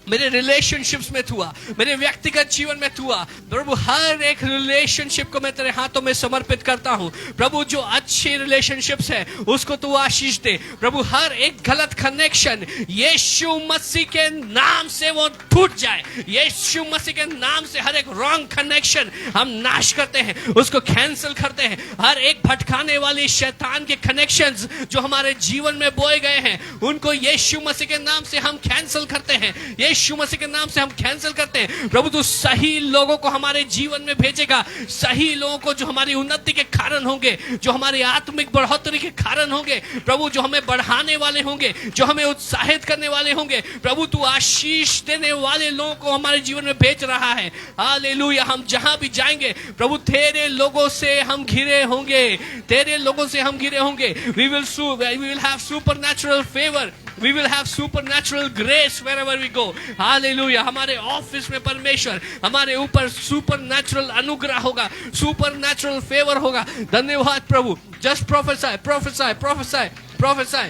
मेरे रिलेशनशिप्स में तू आ, मेरे व्यक्तिगत जीवन में तू आ। प्रभु हर एक रिलेशनशिप को मैं तेरे हाथों में समर्पित करता हूं। प्रभु जो अच्छी रिलेशनशिप्स है उसको तू आशीष दे। प्रभु हर एक गलत कनेक्शन यीशु मसीह के नाम से वो टूट जाए। यीशु मसीह के नाम से हर एक रॉन्ग कनेक्शन हम नाश करते हैं, उसको कैंसिल करते हैं। हर एक भटकाने वाली शैतान के कनेक्शंस जो हमारे जीवन में बोए गए हैं उनको यीशु मसीह के नाम से हम कैंसिल करते हैं। यीशु मसीह के नाम से हम कैंसिल करते हैं। प्रभु तू सही लोगों को हमारे जीवन में भेजेगा, सही लोगों को जो हमारी उन्नति के कारण होंगे, जो हमारी आत्मिक बढ़ोतरी के कारण होंगे। प्रभु जो हमें बढ़ाने वाले होंगे, जो हमें उत्साहित करने वाले होंगे। प्रभु तू आशीष देने वाले लोगों को हमारे जीवन में भेज रहा है। हालेलुया। हम जहां भी जाएंगे प्रभु तेरे लोगों से हम घिरे होंगे, तेरे लोगों से हम घिरे होंगे। We will have supernatural favor. We will have supernatural grace wherever we go. Hallelujah. हमारे ऑफिस में परमेश्वर हमारे ऊपर supernatural अनुग्रह होगा, supernatural favor होगा। धन्यवाद प्रभु। Just prophesy, prophesy, prophesy, prophesy.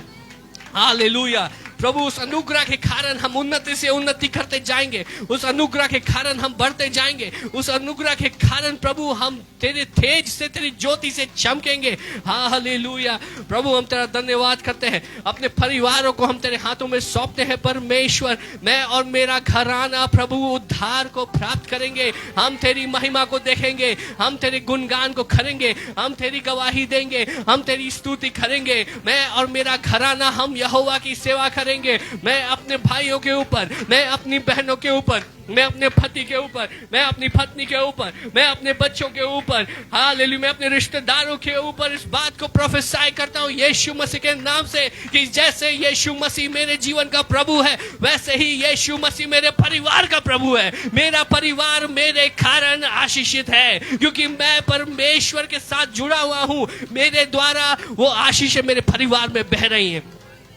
Hallelujah. प्रभु उस अनुग्रह के कारण हम उन्नति से उन्नति करते जाएंगे, उस अनुग्रह के कारण हम बढ़ते जाएंगे, उस अनुग्रह के कारण प्रभु हम तेरे तेज से, तेरी ज्योति से चमकेंगे। हालेलुया। प्रभु हम तेरा धन्यवाद करते हैं, अपने परिवारों को हम तेरे हाथों में सौंपते हैं परमेश्वर। मैं और मेरा घराना प्रभु उद्धार को प्राप्त करेंगे, हम तेरी महिमा को देखेंगे, हम तेरे गुणगान को करेंगे, हम तेरी गवाही देंगे, हम तेरी स्तुति करेंगे। मैं और मेरा घराना हम यहोवा की सेवा करेंगे। मैं अपने भाइयों के ऊपर, मैं अपनी बहनों के ऊपर, मैं अपने पति के ऊपर, मैं अपनी पत्नी के ऊपर, मैं अपने बच्चों के ऊपर, हालेलुया, मैं अपने रिश्तेदारों के ऊपर इस बात को प्रोफेसाई करता हूँ यीशु मसीह के नाम से कि जैसे यीशु मसीह मेरे जीवन का प्रभु है, वैसे ही यीशु मसीह मेरे परिवार का प्रभु है। मेरा परिवार मेरे कारण आशीषित है, क्योंकि मैं परमेश्वर के साथ जुड़ा हुआ हूँ। मेरे द्वारा वो आशीष मेरे परिवार में बह रही है।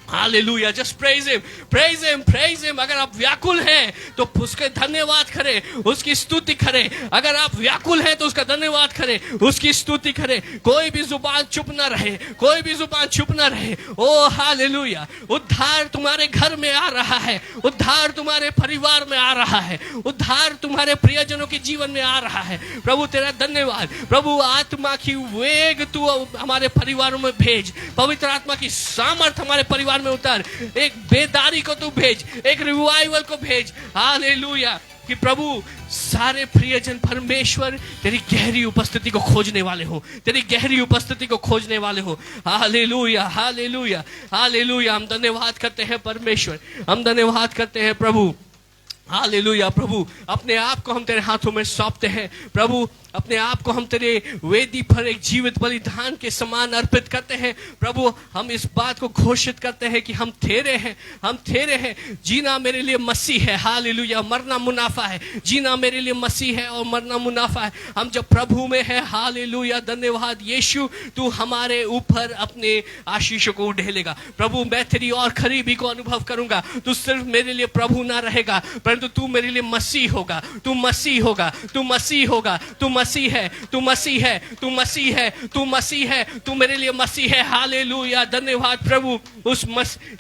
Hallelujah. Just praise him, praise him, praise him. अगर आप व्याकुल हैं तो उसके धन्यवाद करें, उसकी स्तुति करें। अगर आप व्याकुल हैं तो उसका धन्यवाद करें, उसकी स्तुति करें। कोई भी जुबान चुप ना रहे, कोई भी जुबान चुप ना रहे। ओ हालेलुया। उद्धार तुम्हारे घर में आ रहा है, उद्धार तुम्हारे परिवार में आ रहा है, उद्धार तुम्हारे प्रियजनों के जीवन में आ रहा है। प्रभु तेरा धन्यवाद। प्रभु आत्मा की वेग तू हमारे परिवारों में भेज, पवित्र आत्मा की सामर्थ हमारे परिवार में उतर, एक बेदारी को तू भेज, एक रिवाइवल को भेज। हालेलुया। कि प्रभु सारे प्रियजन परमेश्वर तेरी गहरी उपस्थिति को खोजने वाले हो, तेरी गहरी उपस्थिति को खोजने वाले हो। Hallelujah, hallelujah, hallelujah. हम धन्यवाद करते हैं परमेश्वर, हम धन्यवाद करते हैं प्रभु। हालेलुया। प्रभु अपने आप को हम तेरे हाथों में सौंपते हैं। प्रभु अपने आप को हम तेरे वेदी पर एक जीवित बलिदान के समान अर्पित करते हैं। प्रभु हम इस बात को घोषित करते हैं कि हम तेरे हैं, हम तेरे हैं। जीना मेरे लिए मसीह है, हालेलुया, मरना मुनाफा है। जीना मेरे लिए मसीह है और मरना मुनाफा है। हम जब प्रभु में है, हालेलुया, धन्यवाद यीशु, तू हमारे ऊपर अपने आशीषों को उड़ेलेगा। प्रभु मैं तेरी और करीबी को अनुभव करूंगा। तू सिर्फ मेरे लिए प्रभु ना रहेगा, परंतु तू मेरे लिए मसीह होगा, तू मसीह होगा, तू मसीह होगा, तू मसीह है, तू मसीह है, तू मसीह है, तू मसीह है, तू मेरे लिए मसीह है। हालेलुया, धन्यवाद प्रभु।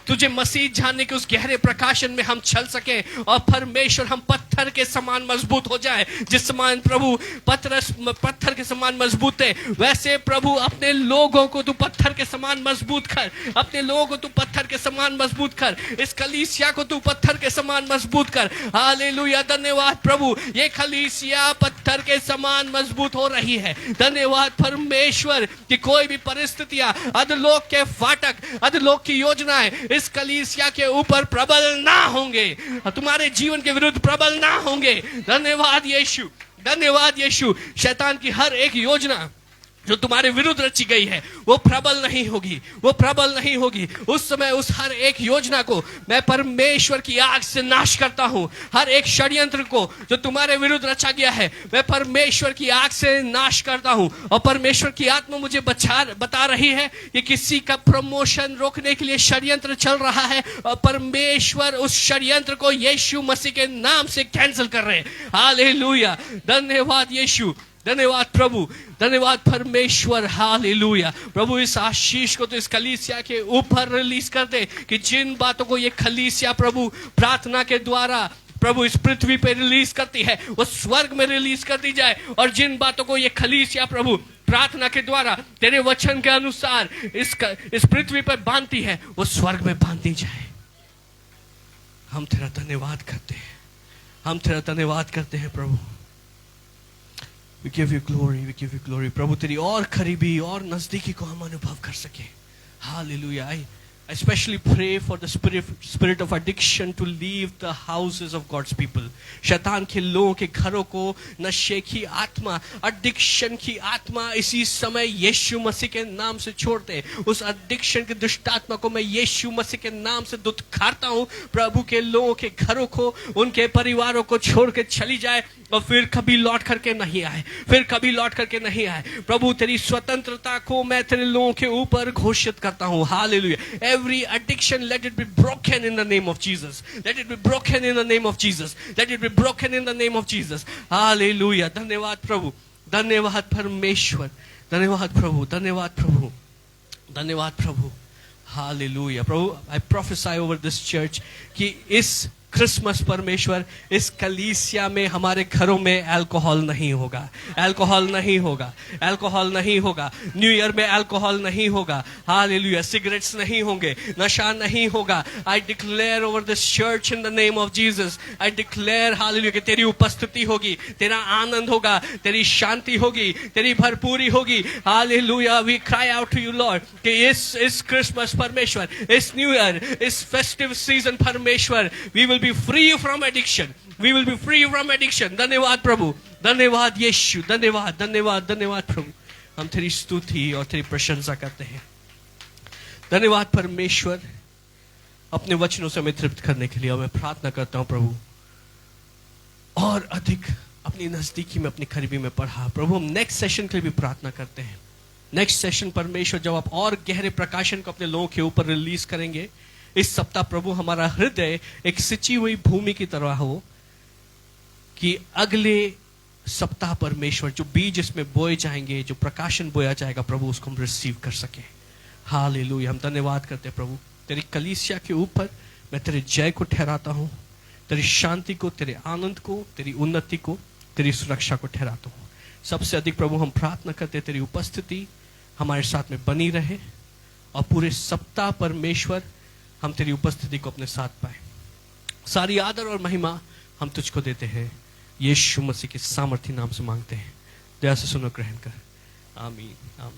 तुझे मसीह जानने के उस गहरे प्रकाशन में हम चल सके और परमेश्वर हम पत्थर के समान मजबूत हो जाए। जिस समान प्रभु पत्थर के समान मजबूत है, वैसे प्रभु अपने लोगों को तू पत्थर के समान मजबूत कर, अपने लोगों को तू पत्थर के समान मजबूत कर, इस कलीसिया को तू पत्थर के समान मजबूत कर। हालेलुया, धन्यवाद प्रभु। ये कलीसिया पत्थर के समान मजबूत हो रही है। धन्यवाद परमेश्वर कि कोई भी परिस्थितियां, अधलोक के फाटक, अधलोक की योजनाएं इस कलीसिया के ऊपर प्रबल ना होंगे, तुम्हारे जीवन के विरुद्ध प्रबल ना होंगे। धन्यवाद यीशु, धन्यवाद यीशु। शैतान की हर एक योजना जो तुम्हारे विरुद्ध रची गई है वो प्रबल नहीं होगी, वो प्रबल नहीं होगी। उस समय उस हर एक योजना को मैं परमेश्वर की आग से नाश करता हूं। हर एक षड्यंत्र को जो तुम्हारे विरुद्ध रचा गया है मैं परमेश्वर की आग से नाश करता हूं। और परमेश्वर की आत्मा मुझे बता रही है कि किसी का प्रमोशन रोकने के लिए षड्यंत्र चल रहा है और परमेश्वर उस षड्यंत्र को यीशु मसीह के नाम से कैंसिल कर रहे हैं। हालेलुया, धन्यवाद यीशु, धन्यवाद प्रभु, धन्यवाद परमेश्वर। हालेलुया। प्रभु इस आशीष को तो इस कलीसिया के ऊपर रिलीज कर दे कि जिन बातों को ये कलीसिया प्रभु प्रार्थना के द्वारा प्रभु इस पृथ्वी पे रिलीज करती है वो स्वर्ग में रिलीज कर दी जाए। और जिन बातों को ये कलीसिया प्रभु प्रार्थना के द्वारा तेरे वचन के अनुसार इस पृथ्वी पर बांधती है वो स्वर्ग में बांधी जाए। हम तेरा धन्यवाद करते हैं, हम तेरा धन्यवाद करते हैं प्रभु। We give you glory, we give you glory. प्रभु तेरी और करीबी और नजदीकी को हम अनुभव कर सके। Hallelujah. I especially pray for the spirit of addiction to leave the houses of God's people. शैतान के लोगों के घरों को नशे की आत्मा, एडिक्शन की आत्मा इसी समय यीशु मसीह के नाम से छोड़ते। उस एडिक्शन की दुष्ट आत्मा को मैं यीशु मसीह के नाम से दुत्कारता हूँ। प्रभु के लोगों के घरों को, उनके परिवारों को छोड़ के चली जाए और फिर कभी लौट करके नहीं आए, फिर कभी लौट करके नहीं आए। प्रभु तेरी स्वतंत्रता को मैं तेरे लोगों के ऊपर घोषित करता हूँ। Hallelujah. Every addiction, let it be broken in the name of Jesus. Let it be broken in the name of Jesus. Let it be broken in the name of Jesus. Hallelujah. धन्यवाद प्रभु, धन्यवाद परमेश्वर, धन्यवाद प्रभु, धन्यवाद प्रभु, धन्यवाद प्रभु। हालेलुया। प्रभु, I prophesy over this church कि इस क्रिसमस परमेश्वर, इस कलीसिया में, हमारे घरों में अल्कोहल नहीं होगा, अल्कोहल नहीं होगा, अल्कोहल नहीं होगा। न्यू ईयर में अल्कोहल नहीं होगा। हालेलुया। सिगरेट्स नहीं होंगे, नशा नहीं होगा। I declare over this church in the name of Jesus, I declare hallelujah कि तेरी उपस्थिति होगी, तेरा आनंद होगा, तेरी शांति होगी, तेरी भरपूरी होगी। Hallelujah. We cry out to you Lord कि इस क्रिसमस परमेश्वर, इस न्यू ईयर, इस फेस्टिव सीजन परमेश्वर, we will be free from addiction, we will be free from addiction। धन्यवाद प्रभु, धन्यवाद यीशु, धन्यवाद धन्यवाद धन्यवाद प्रभु। हम तेरी स्तुति और तेरी प्रशंसा करते हैं। धन्यवाद परमेश्वर, अपने वचनों से हमें तृप्त करने के लिए। और मैं प्रार्थना करता हूं प्रभु, और अधिक अपनी नजदीकी में, अपनी करीबी में पढ़ा प्रभु। हम नेक्स्ट सेशन के लिए भी प्रार्थना करते हैं। नेक्स्ट सेशन परमेश्वर, जब आप और गहरे प्रकाशन को अपने लोगों के ऊपर रिलीज करेंगे, इस सप्ताह प्रभु हमारा हृदय एक सिंची हुई भूमि की तरह हो कि अगले सप्ताह परमेश्वर जो बीज इसमें बोए जाएंगे, जो प्रकाशन बोया जाएगा प्रभु, उसको हम रिसीव कर सके। हालेलुया। हम धन्यवाद करते हैं प्रभु, तेरी कलीसिया के ऊपर मैं तेरे जय को ठहराता हूं, तेरी शांति को, तेरे आनंद को, तेरी उन्नति को, तेरी सुरक्षा को ठहराता हूं। सबसे अधिक प्रभु हम प्रार्थना करते हैं तेरी उपस्थिति हमारे साथ में बनी रहे, और पूरे सप्ताह परमेश्वर हम तेरी उपस्थिति को अपने साथ पाए। सारी आदर और महिमा हम तुझको देते हैं, यीशु मसीह के सामर्थी नाम से मांगते हैं। दया से सुनो, ग्रहण कर। आमीन आमीन।